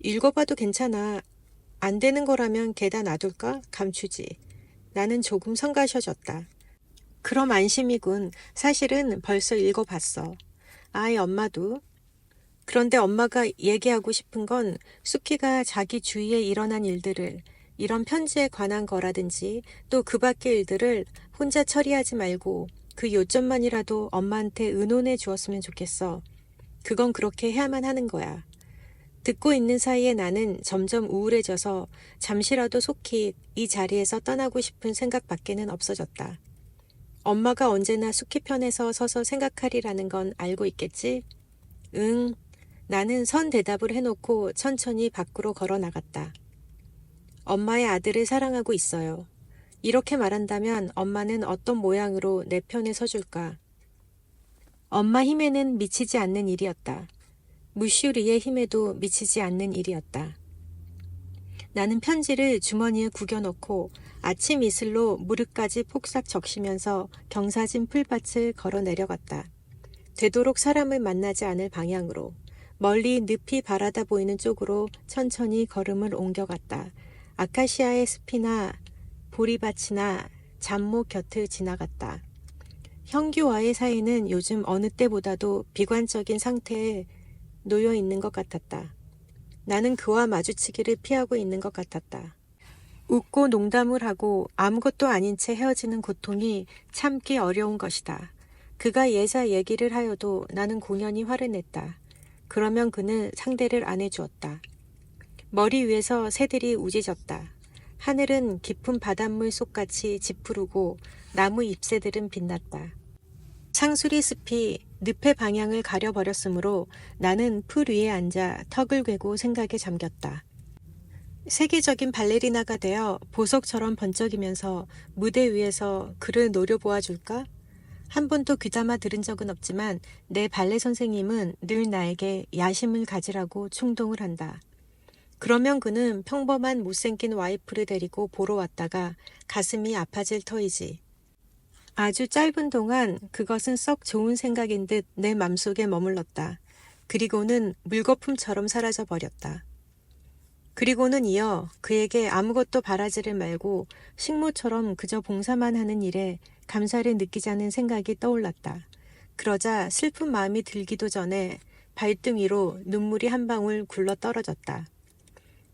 읽어봐도 괜찮아. 안 되는 거라면 게다 놔둘까? 감추지. 나는 조금 성가셔졌다. 그럼 안심이군. 사실은 벌써 읽어봤어. 아이 엄마도. 그런데 엄마가 얘기하고 싶은 건 수키가 자기 주위에 일어난 일들을 이런 편지에 관한 거라든지 또 그 밖의 일들을 혼자 처리하지 말고 그 요점만이라도 엄마한테 의논해 주었으면 좋겠어. 그건 그렇게 해야만 하는 거야. 듣고 있는 사이에 나는 점점 우울해져서 잠시라도 속히 이 자리에서 떠나고 싶은 생각밖에는 없어졌다. 엄마가 언제나 수키 편에서 서서 생각하리라는 건 알고 있겠지? 응. 나는 선 대답을 해놓고 천천히 밖으로 걸어 나갔다. 엄마의 아들을 사랑하고 있어요. 이렇게 말한다면 엄마는 어떤 모양으로 내 편에 서줄까? 엄마 힘에는 미치지 않는 일이었다. 무슈리의 힘에도 미치지 않는 일이었다. 나는 편지를 주머니에 구겨넣고 아침 이슬로 무릎까지 폭삭 적시면서 경사진 풀밭을 걸어 내려갔다. 되도록 사람을 만나지 않을 방향으로 멀리 늪이 바라다 보이는 쪽으로 천천히 걸음을 옮겨갔다. 아카시아의 숲이나 보리밭이나 잡목 곁을 지나갔다. 형규와의 사이는 요즘 어느 때보다도 비관적인 상태에 놓여 있는 것 같았다. 나는 그와 마주치기를 피하고 있는 것 같았다. 웃고 농담을 하고 아무것도 아닌 채 헤어지는 고통이 참기 어려운 것이다. 그가 예사 얘기를 하여도 나는 공연히 화를 냈다. 그러면 그는 상대를 안 해주었다. 머리 위에서 새들이 우짖었다. 하늘은 깊은 바닷물 속같이 짙푸르고 나무 잎새들은 빛났다. 상수리 숲이 늪의 방향을 가려버렸으므로 나는 풀 위에 앉아 턱을 괴고 생각에 잠겼다. 세계적인 발레리나가 되어 보석처럼 번쩍이면서 무대 위에서 그를 노려보아줄까? 한 번도 귀담아 들은 적은 없지만 내 발레 선생님은 늘 나에게 야심을 가지라고 충동을 한다. 그러면 그는 평범한 못생긴 와이프를 데리고 보러 왔다가 가슴이 아파질 터이지. 아주 짧은 동안 그것은 썩 좋은 생각인 듯 내 맘속에 머물렀다. 그리고는 물거품처럼 사라져 버렸다. 그리고는 이어 그에게 아무것도 바라지를 말고 식모처럼 그저 봉사만 하는 일에 감사를 느끼자는 생각이 떠올랐다. 그러자 슬픈 마음이 들기도 전에 발등 위로 눈물이 한 방울 굴러 떨어졌다.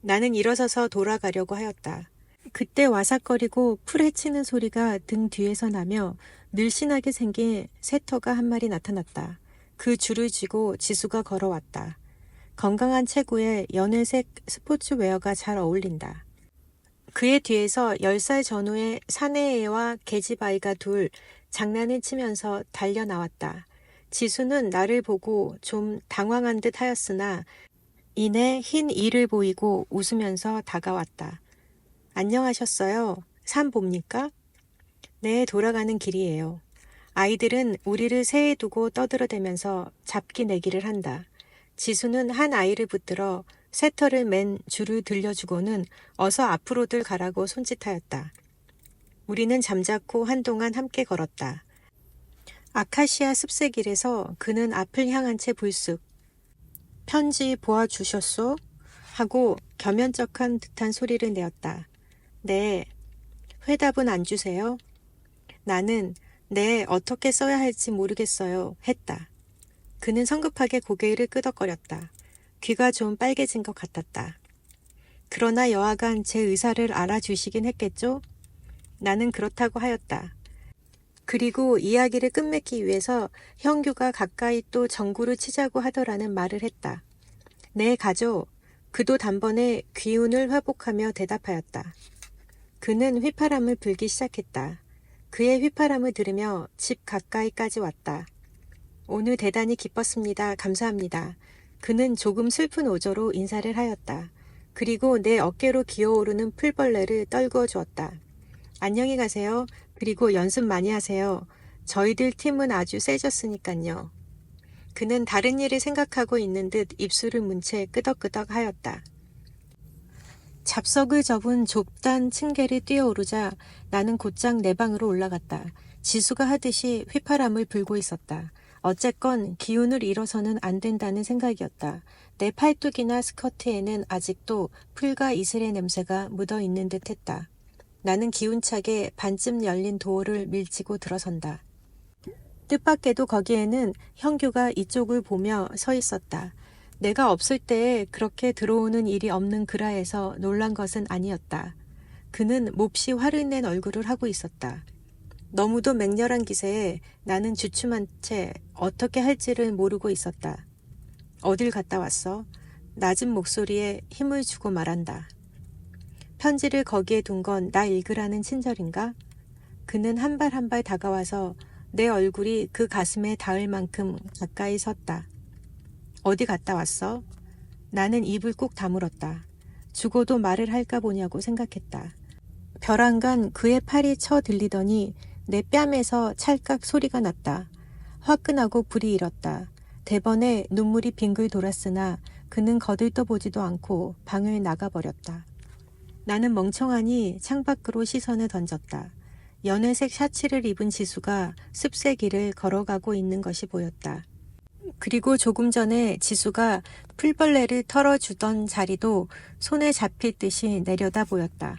나는 일어서서 돌아가려고 하였다. 그때 와삭거리고 풀 헤치는 소리가 등 뒤에서 나며 늘씬하게 생긴 새터가 한 마리 나타났다. 그 줄을 쥐고 지수가 걸어왔다. 건강한 체구에 연회색 스포츠웨어가 잘 어울린다. 그의 뒤에서 10살 전후의 사내애와 계집아이가 둘 장난을 치면서 달려나왔다. 지수는 나를 보고 좀 당황한 듯 하였으나 이내 흰 이를 보이고 웃으면서 다가왔다. 안녕하셨어요. 산 봅니까? 네, 돌아가는 길이에요. 아이들은 우리를 새에 두고 떠들어대면서 잡기 내기를 한다. 지수는 한 아이를 붙들어 새털을 맨 줄을 들려주고는 어서 앞으로들 가라고 손짓하였다. 우리는 잠자코 한동안 함께 걸었다. 아카시아 습새길에서 그는 앞을 향한 채 불쑥 편지 보아주셨소? 하고 겸연쩍한 듯한 소리를 내었다. 네. 회답은 안 주세요? 나는 네, 어떻게 써야 할지 모르겠어요. 했다. 그는 성급하게 고개를 끄덕거렸다. 귀가 좀 빨개진 것 같았다. 그러나 여하간 제 의사를 알아주시긴 했겠죠? 나는 그렇다고 하였다. 그리고 이야기를 끝맺기 위해서 형규가 가까이 또 전구를 치자고 하더라는 말을 했다. 네, 가죠. 그도 단번에 귀운을 회복하며 대답하였다. 그는 휘파람을 불기 시작했다. 그의 휘파람을 들으며 집 가까이까지 왔다. 오늘 대단히 기뻤습니다. 감사합니다. 그는 조금 슬픈 오조로 인사를 하였다. 그리고 내 어깨로 기어오르는 풀벌레를 떨구어 주었다. 안녕히 가세요. 그리고 연습 많이 하세요. 저희들 팀은 아주 세졌으니깐요. 그는 다른 일을 생각하고 있는 듯 입술을 문 채 끄덕끄덕 하였다. 잡석을 접은 좁단 층계를 뛰어오르자 나는 곧장 내 방으로 올라갔다. 지수가 하듯이 휘파람을 불고 있었다. 어쨌건 기운을 잃어서는 안 된다는 생각이었다. 내 팔뚝이나 스커트에는 아직도 풀과 이슬의 냄새가 묻어 있는 듯 했다. 나는 기운차게 반쯤 열린 도어를 밀치고 들어선다. 뜻밖에도 거기에는 형규가 이쪽을 보며 서 있었다. 내가 없을 때에 그렇게 들어오는 일이 없는 그라에서 놀란 것은 아니었다. 그는 몹시 화를 낸 얼굴을 하고 있었다. 너무도 맹렬한 기세에 나는 주춤한 채 어떻게 할지를 모르고 있었다. 어딜 갔다 왔어? 낮은 목소리에 힘을 주고 말한다. 편지를 거기에 둔 건 나 읽으라는 친절인가? 그는 한 발 한 발 다가와서 내 얼굴이 그 가슴에 닿을 만큼 가까이 섰다. 어디 갔다 왔어? 나는 입을 꾹 다물었다. 죽어도 말을 할까 보냐고 생각했다. 벼랑간 그의 팔이 쳐 들리더니 내 뺨에서 찰칵 소리가 났다. 화끈하고 불이 일었다. 대번에 눈물이 빙글 돌았으나 그는 거들떠보지도 않고 방을 나가버렸다. 나는 멍청하니 창밖으로 시선을 던졌다. 연회색 샤츠를 입은 지수가 습새길을 걸어가고 있는 것이 보였다. 그리고 조금 전에 지수가 풀벌레를 털어주던 자리도 손에 잡힐 듯이 내려다 보였다.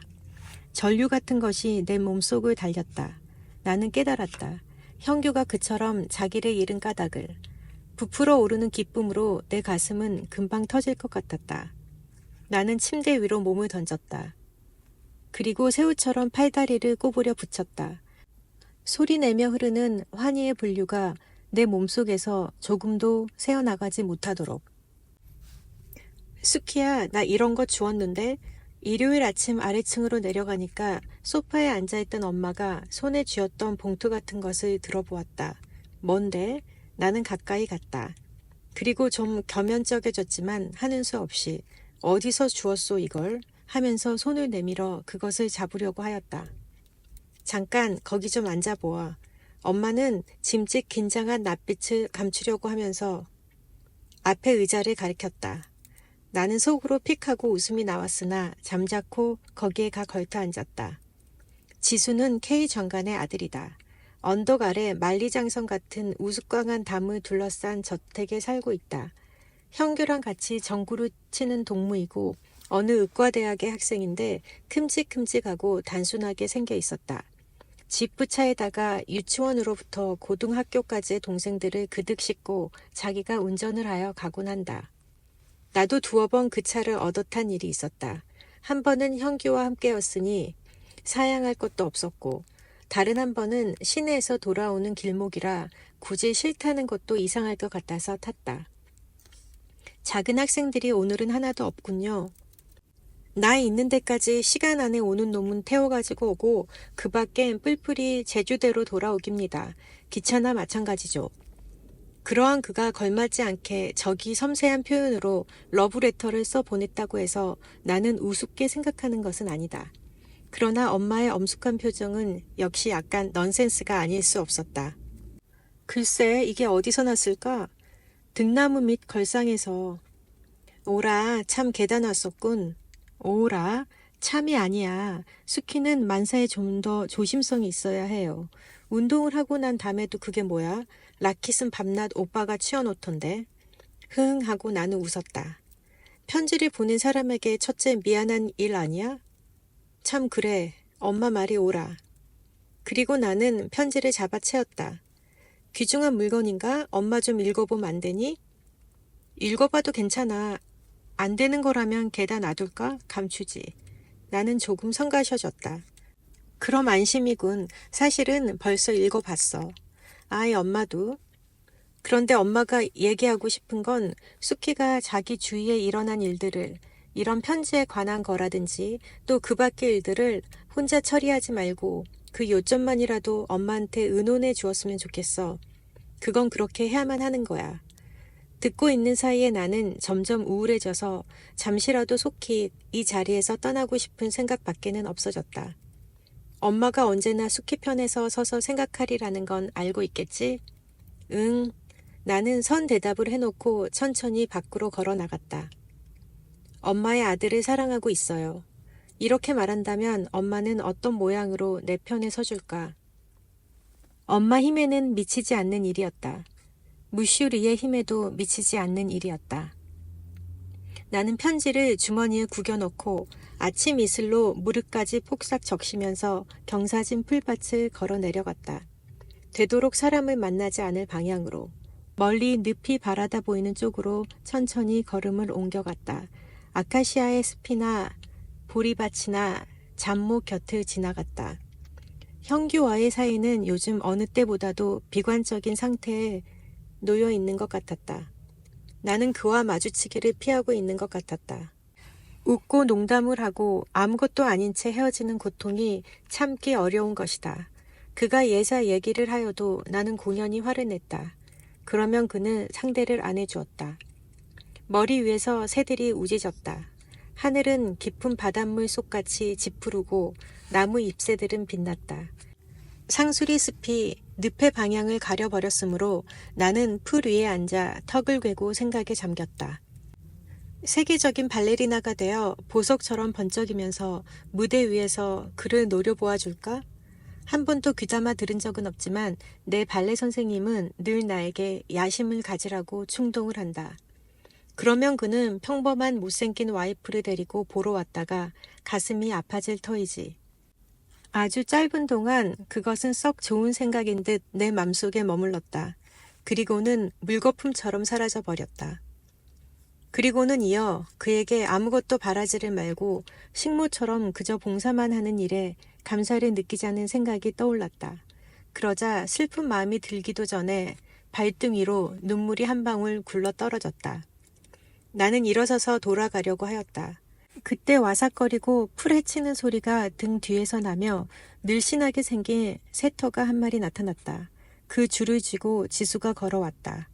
전류 같은 것이 내 몸속을 달렸다. 나는 깨달았다. 형규가 그처럼 자기를 잃은 까닭을. 부풀어 오르는 기쁨으로 내 가슴은 금방 터질 것 같았다. 나는 침대 위로 몸을 던졌다. 그리고 새우처럼 팔다리를 꼬부려 붙였다. 소리내며 흐르는 환희의 분류가 내 몸속에서 조금도 새어나가지 못하도록. 수키야, 나 이런 거 주웠는데? 일요일 아침 아래층으로 내려가니까 소파에 앉아있던 엄마가 손에 쥐었던 봉투 같은 것을 들어보았다. 뭔데? 나는 가까이 갔다. 그리고 좀 겸연쩍여졌지만 하는 수 없이 어디서 주웠소 이걸? 하면서 손을 내밀어 그것을 잡으려고 하였다. 잠깐 거기 좀 앉아보아. 엄마는 짐짓 긴장한 낯빛을 감추려고 하면서 앞에 의자를 가리켰다. 나는 속으로 픽하고 웃음이 나왔으나 잠자코 거기에 가 걸터 앉았다. 지수는 K 장관의 아들이다. 언덕 아래 만리장성 같은 우스꽝한 담을 둘러싼 저택에 살고 있다. 형규랑 같이 전구를 치는 동무이고 어느 의과대학의 학생인데 큼직큼직하고 단순하게 생겨 있었다. 지프차에다가 유치원으로부터 고등학교까지의 동생들을 그득 싣고 자기가 운전을 하여 가곤 한다. 나도 두어 번 그 차를 얻어 탄 일이 있었다. 한 번은 형규와 함께였으니 사양할 것도 없었고 다른 한 번은 시내에서 돌아오는 길목이라 굳이 싫다는 것도 이상할 것 같아서 탔다. 작은 학생들이 오늘은 하나도 없군요. 나 있는 데까지 시간 안에 오는 놈은 태워가지고 오고 그 밖엔 뿔뿔이 제주대로 돌아오깁니다. 기차나 마찬가지죠. 그러한 그가 걸맞지 않게 저기 섬세한 표현으로 러브레터를 써 보냈다고 해서 나는 우습게 생각하는 것은 아니다. 그러나 엄마의 엄숙한 표정은 역시 약간 넌센스가 아닐 수 없었다. 글쎄 이게 어디서 났을까? 등나무 밑 걸상에서. 오라 참 계단 왔었군. 오라 참이 아니야. 스키는 만사에 좀 더 조심성이 있어야 해요. 운동을 하고 난 다음에도 그게 뭐야? 라킷은 밤낮 오빠가 치워놓던데. 흥 하고 나는 웃었다. 편지를 보낸 사람에게 첫째 미안한 일 아니야? 참 그래. 엄마 말이 오라. 그리고 나는 편지를 잡아채었다. 귀중한 물건인가? 엄마 좀 읽어보면 안 되니? 읽어봐도 괜찮아. 안 되는 거라면 게다 놔둘까? 감추지. 나는 조금 성가셔졌다. 그럼 안심이군. 사실은 벌써 읽어봤어. 아이 엄마도. 그런데 엄마가 얘기하고 싶은 건 수키가 자기 주위에 일어난 일들을 이런 편지에 관한 거라든지 또 그 밖의 일들을 혼자 처리하지 말고 그 요점만이라도 엄마한테 의논해 주었으면 좋겠어. 그건 그렇게 해야만 하는 거야. 듣고 있는 사이에 나는 점점 우울해져서 잠시라도 속히 이 자리에서 떠나고 싶은 생각밖에는 없어졌다. 엄마가 언제나 수키 편에서 서서 생각하리라는 건 알고 있겠지? 응. 나는 선 대답을 해놓고 천천히 밖으로 걸어 나갔다. 엄마의 아들을 사랑하고 있어요. 이렇게 말한다면 엄마는 어떤 모양으로 내 편에 서줄까? 엄마 힘에는 미치지 않는 일이었다. 무슈리의 힘에도 미치지 않는 일이었다. 나는 편지를 주머니에 구겨놓고 아침 이슬로 무릎까지 폭삭 적시면서 경사진 풀밭을 걸어 내려갔다. 되도록 사람을 만나지 않을 방향으로 멀리 늪이 바라다 보이는 쪽으로 천천히 걸음을 옮겨갔다. 아카시아의 숲이나 보리밭이나 잡목 곁을 지나갔다. 형규와의 사이는 요즘 어느 때보다도 비관적인 상태에 놓여 있는 것 같았다. 나는 그와 마주치기를 피하고 있는 것 같았다. 웃고 농담을 하고 아무것도 아닌 채 헤어지는 고통이 참기 어려운 것이다. 그가 예사 얘기를 하여도 나는 공연히 화를 냈다. 그러면 그는 상대를 안 해주었다. 머리 위에서 새들이 우지졌다. 하늘은 깊은 바닷물 속같이 짙푸르고 나무 잎새들은 빛났다. 상수리 숲이 늪의 방향을 가려버렸으므로 나는 풀 위에 앉아 턱을 괴고 생각에 잠겼다. 세계적인 발레리나가 되어 보석처럼 번쩍이면서 무대 위에서 그를 노려보아줄까? 한 번도 귀담아 들은 적은 없지만 내 발레 선생님은 늘 나에게 야심을 가지라고 충동을 한다. 그러면 그는 평범한 못생긴 와이프를 데리고 보러 왔다가 가슴이 아파질 터이지. 아주 짧은 동안 그것은 썩 좋은 생각인 듯 내 맘속에 머물렀다. 그리고는 물거품처럼 사라져버렸다. 그리고는 이어 그에게 아무것도 바라지를 말고 식모처럼 그저 봉사만 하는 일에 감사를 느끼자는 생각이 떠올랐다. 그러자 슬픈 마음이 들기도 전에 발등위로 눈물이 한 방울 굴러 떨어졌다. 나는 일어서서 돌아가려고 하였다. 그때 와삭거리고 풀 헤치는 소리가 등 뒤에서 나며 늘씬하게 생긴 새터가 한 마리 나타났다. 그 줄을 쥐고 지수가 걸어왔다.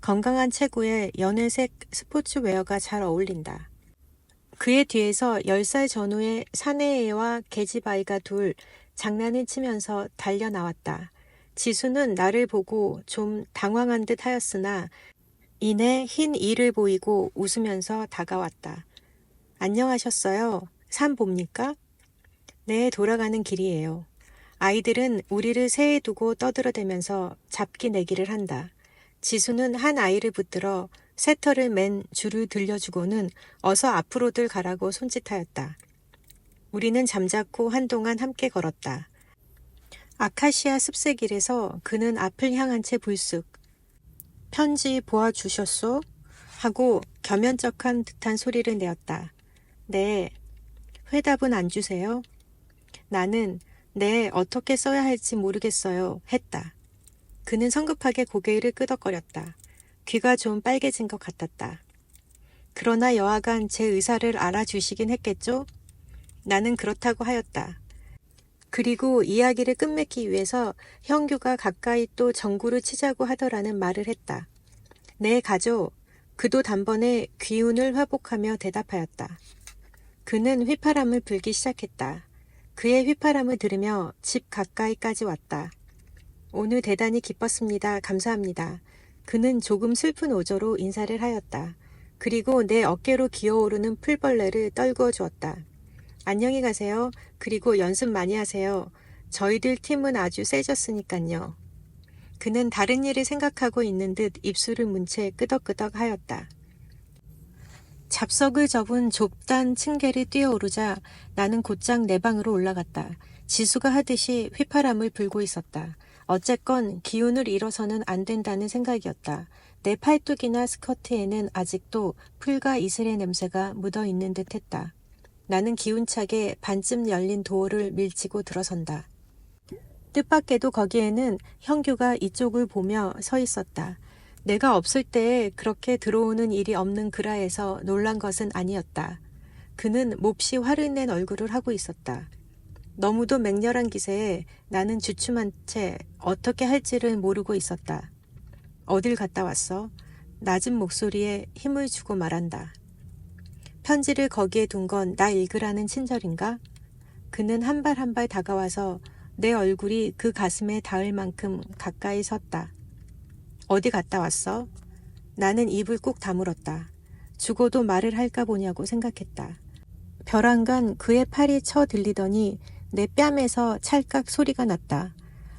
건강한 체구에 연회색 스포츠웨어가 잘 어울린다. 그의 뒤에서 10살 전후의 사내애와 계집아이가 둘 장난을 치면서 달려 나왔다. 지수는 나를 보고 좀 당황한 듯 하였으나 이내 흰 이를 보이고 웃으면서 다가왔다. 안녕하셨어요. 산 봅니까? 네, 돌아가는 길이에요. 아이들은 우리를 새에 두고 떠들어대면서 잡기 내기를 한다. 지수는 한 아이를 붙들어 새털을 맨 줄을 들려주고는 어서 앞으로들 가라고 손짓하였다. 우리는 잠자코 한동안 함께 걸었다. 아카시아 습새길에서 그는 앞을 향한 채 불쑥 편지 보아주셨소? 하고 겸연쩍한 듯한 소리를 내었다. 네. 회답은 안 주세요? 나는 네, 어떻게 써야 할지 모르겠어요. 했다. 그는 성급하게 고개를 끄덕거렸다. 귀가 좀 빨개진 것 같았다. 그러나 여하간 제 의사를 알아주시긴 했겠죠? 나는 그렇다고 하였다. 그리고 이야기를 끝맺기 위해서 형규가 가까이 또 전구를 치자고 하더라는 말을 했다. 네, 가죠. 그도 단번에 귀운을 회복하며 대답하였다. 그는 휘파람을 불기 시작했다. 그의 휘파람을 들으며 집 가까이까지 왔다. 오늘 대단히 기뻤습니다. 감사합니다. 그는 조금 슬픈 오조로 인사를 하였다. 그리고 내 어깨로 기어오르는 풀벌레를 떨구어 주었다. 안녕히 가세요. 그리고 연습 많이 하세요. 저희들 팀은 아주 세졌으니깐요. 그는 다른 일을 생각하고 있는 듯 입술을 문 채 끄덕끄덕 하였다. 잡석을 접은 좁단 층계를 뛰어오르자 나는 곧장 내 방으로 올라갔다. 지수가 하듯이 휘파람을 불고 있었다. 어쨌건 기운을 잃어서는 안 된다는 생각이었다. 내 팔뚝이나 스커트에는 아직도 풀과 이슬의 냄새가 묻어있는 듯 했다. 나는 기운차게 반쯤 열린 도어를 밀치고 들어선다. 뜻밖에도 거기에는 형규가 이쪽을 보며 서 있었다. 내가 없을 때에 그렇게 들어오는 일이 없는 그라에서 놀란 것은 아니었다. 그는 몹시 화를 낸 얼굴을 하고 있었다. 너무도 맹렬한 기세에 나는 주춤한 채 어떻게 할지를 모르고 있었다. 어딜 갔다 왔어? 낮은 목소리에 힘을 주고 말한다. 편지를 거기에 둔 건 나 읽으라는 친절인가? 그는 한 발 한 발 다가와서 내 얼굴이 그 가슴에 닿을 만큼 가까이 섰다. 어디 갔다 왔어? 나는 입을 꾹 다물었다. 죽어도 말을 할까 보냐고 생각했다. 벼랑간 그의 팔이 쳐 들리더니 내 뺨에서 찰칵 소리가 났다.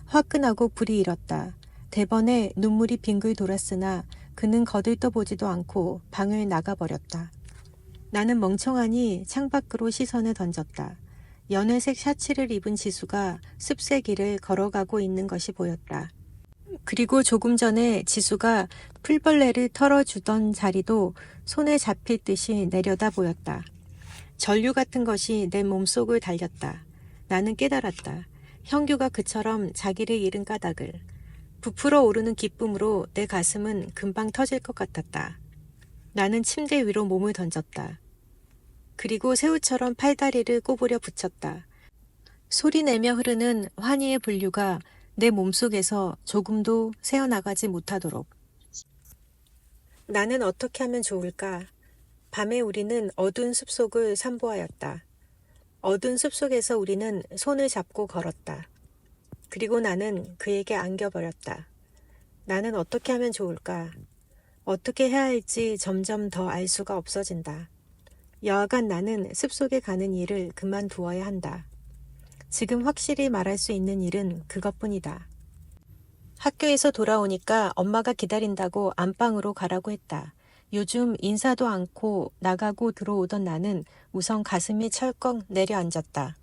화끈하고 불이 일었다. 대번에 눈물이 빙글 돌았으나 그는 거들떠보지도 않고 방을 나가버렸다. 나는 멍청하니 창밖으로 시선을 던졌다. 연회색 샤츠를 입은 지수가 습새길을 걸어가고 있는 것이 보였다. 그리고 조금 전에 지수가 풀벌레를 털어주던 자리도 손에 잡힐 듯이 내려다 보였다. 전류 같은 것이 내 몸속을 달렸다. 나는 깨달았다. 형규가 그처럼 자기를 잃은 까닭을. 부풀어 오르는 기쁨으로 내 가슴은 금방 터질 것 같았다. 나는 침대 위로 몸을 던졌다. 그리고 새우처럼 팔다리를 꼬부려 붙였다. 소리내며 흐르는 환희의 분류가 내 몸속에서 조금도 새어나가지 못하도록. 나는 어떻게 하면 좋을까? 밤에 우리는 어두운 숲속을 산보하였다. 어두운 숲속에서 우리는 손을 잡고 걸었다. 그리고 나는 그에게 안겨버렸다. 나는 어떻게 하면 좋을까? 어떻게 해야 할지 점점 더 알 수가 없어진다. 여하간 나는 숲속에 가는 일을 그만두어야 한다. 지금 확실히 말할 수 있는 일은 그것뿐이다. 학교에서 돌아오니까 엄마가 기다린다고 안방으로 가라고 했다. 요즘 인사도 않고 나가고 들어오던 나는 우선 가슴이 철컥 내려앉았다.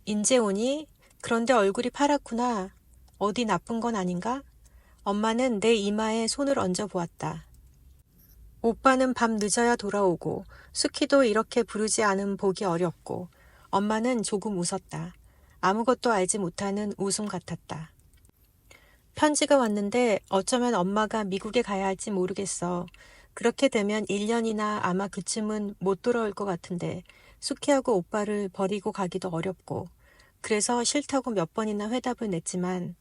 인제 오니? 그런데 얼굴이 파랗구나. 어디 나쁜 건 아닌가? 엄마는 내 이마에 손을 얹어 보았다. 오빠는 밤 늦어야 돌아오고 수키도 이렇게 부르지 않으면 보기 어렵고 엄마는 조금 웃었다. 아무것도 알지 못하는 웃음 같았다. 편지가 왔는데 어쩌면 엄마가 미국에 가야 할지 모르겠어. 그렇게 되면 1년이나 아마 그쯤은 못 돌아올 것 같은데 수키하고 오빠를 버리고 가기도 어렵고 그래서 싫다고 몇 번이나 회답을 냈지만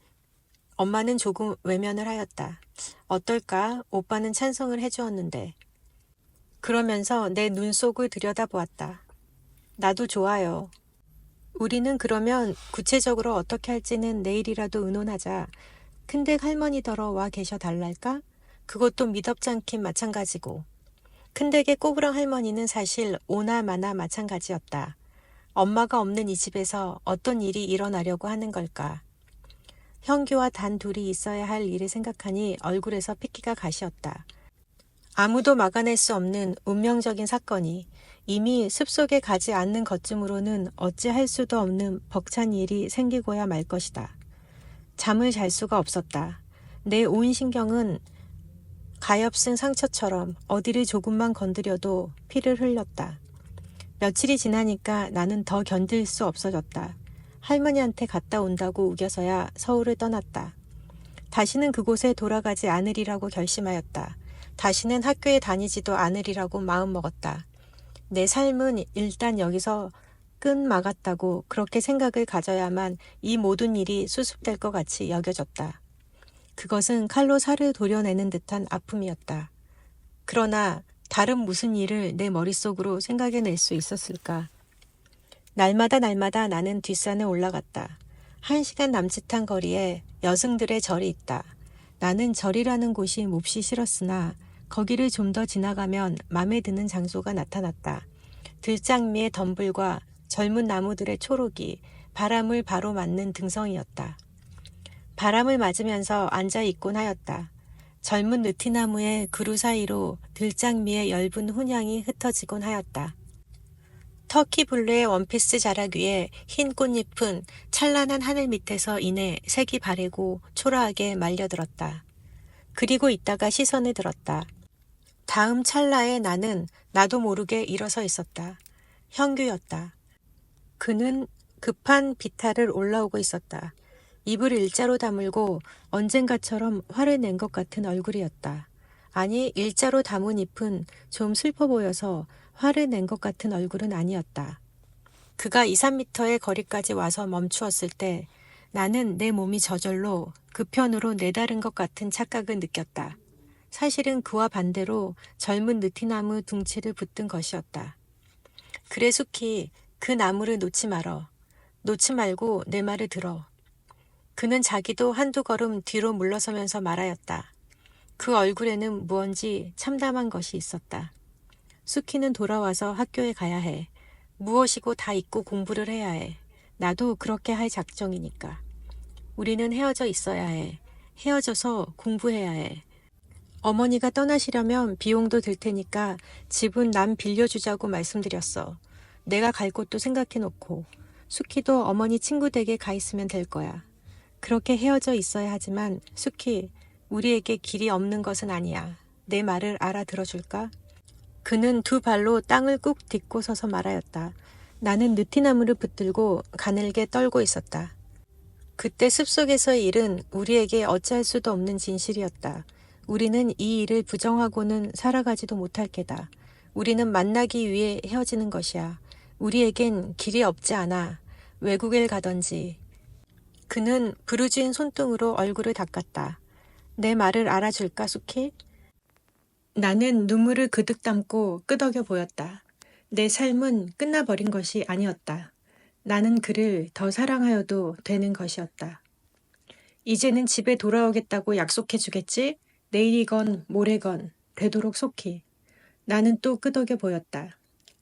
엄마는 조금 외면을 하였다. 어떨까? 오빠는 찬성을 해주었는데. 그러면서 내 눈 속을 들여다보았다. 나도 좋아요. 우리는 그러면 구체적으로 어떻게 할지는 내일이라도 의논하자. 큰댁 할머니더러 와 계셔 달랄까? 그것도 미덥지 않긴 마찬가지고. 큰댁의 꼬부랑 할머니는 사실 오나 마나 마찬가지였다. 엄마가 없는 이 집에서 어떤 일이 일어나려고 하는 걸까? 형규와 단 둘이 있어야 할 일을 생각하니 얼굴에서 핏기가 가시었다. 아무도 막아낼 수 없는 운명적인 사건이 이미 습속에 가지 않는 것쯤으로는 어찌할 수도 없는 벅찬 일이 생기고야 말 것이다. 잠을 잘 수가 없었다. 내 온 신경은 가엾은 상처처럼 어디를 조금만 건드려도 피를 흘렸다. 며칠이 지나니까 나는 더 견딜 수 없어졌다. 할머니한테 갔다 온다고 우겨서야 서울을 떠났다. 다시는 그곳에 돌아가지 않으리라고 결심하였다. 다시는 학교에 다니지도 않으리라고 마음먹었다. 내 삶은 일단 여기서 끝막았다고 그렇게 생각을 가져야만 이 모든 일이 수습될 것 같이 여겨졌다. 그것은 칼로 살을 도려내는 듯한 아픔이었다. 그러나 다른 무슨 일을 내 머릿속으로 생각해낼 수 있었을까? 날마다 나는 뒷산에 올라갔다. 1시간 남짓한 거리에 여승들의 절이 있다. 나는 절이라는 곳이 몹시 싫었으나 거기를 좀 더 지나가면 맘에 드는 장소가 나타났다. 들장미의 덤불과 젊은 나무들의 초록이 바람을 바로 맞는 등성이었다. 바람을 맞으면서 앉아 있곤 하였다. 젊은 느티나무의 그루 사이로 들장미의 엷은 훈향이 흩어지곤 하였다. 터키 블루의 원피스 자락 위에 흰 꽃잎은 찬란한 하늘 밑에서 이내 색이 바래고 초라하게 말려들었다. 그리고 있다가 시선을 들었다. 다음 찰나에 나는 나도 모르게 일어서 있었다. 형규였다. 그는 급한 비탈을 올라오고 있었다. 입을 일자로 다물고 언젠가처럼 화를 낸 것 같은 얼굴이었다. 아니, 일자로 담은 잎은 좀 슬퍼 보여서 화를 낸 것 같은 얼굴은 아니었다. 그가 2, 3미터의 거리까지 와서 멈추었을 때 나는 내 몸이 저절로 그 편으로 내다른 것 같은 착각을 느꼈다. 사실은 그와 반대로 젊은 느티나무 둥치를 붙든 것이었다. 그래 수키, 그 나무를 놓지 말어. 놓지 말고 내 말을 들어. 그는 자기도 한두 걸음 뒤로 물러서면서 말하였다. 그 얼굴에는 무언지 참담한 것이 있었다. 수키는 돌아와서 학교에 가야 해. 무엇이고 다 잊고 공부를 해야 해. 나도 그렇게 할 작정이니까. 우리는 헤어져 있어야 해. 헤어져서 공부해야 해. 어머니가 떠나시려면 비용도 들 테니까 집은 남 빌려주자고 말씀드렸어. 내가 갈 곳도 생각해놓고. 수키도 어머니 친구 댁에 가 있으면 될 거야. 그렇게 헤어져 있어야 하지만 수키, 우리에게 길이 없는 것은 아니야. 내 말을 알아들어줄까? 그는 두 발로 땅을 꾹 딛고 서서 말하였다. 나는 느티나무를 붙들고 가늘게 떨고 있었다. 그때 습속에서의 일은 우리에게 어찌할 수도 없는 진실이었다. 우리는 이 일을 부정하고는 살아가지도 못할 게다. 우리는 만나기 위해 헤어지는 것이야. 우리에겐 길이 없지 않아. 외국에 가던지. 그는 부르짖은 손등으로 얼굴을 닦았다. 내 말을 알아줄까, 수키? 나는 눈물을 그득 담고 끄덕여 보였다. 내 삶은 끝나버린 것이 아니었다. 나는 그를 더 사랑하여도 되는 것이었다. 이제는 집에 돌아오겠다고 약속해주겠지? 내일이건 모레건 되도록 속히. 나는 또 끄덕여 보였다.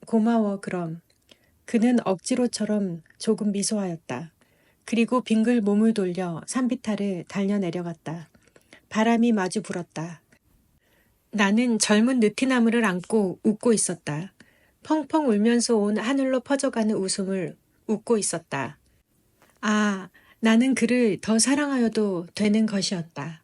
고마워 그럼. 그는 억지로처럼 조금 미소하였다. 그리고 빙글 몸을 돌려 산비탈을 달려 내려갔다. 바람이 마주 불었다. 나는 젊은 느티나무를 안고 웃고 있었다. 펑펑 울면서 온 하늘로 퍼져가는 웃음을 웃고 있었다. 아, 나는 그를 더 사랑하여도 되는 것이었다.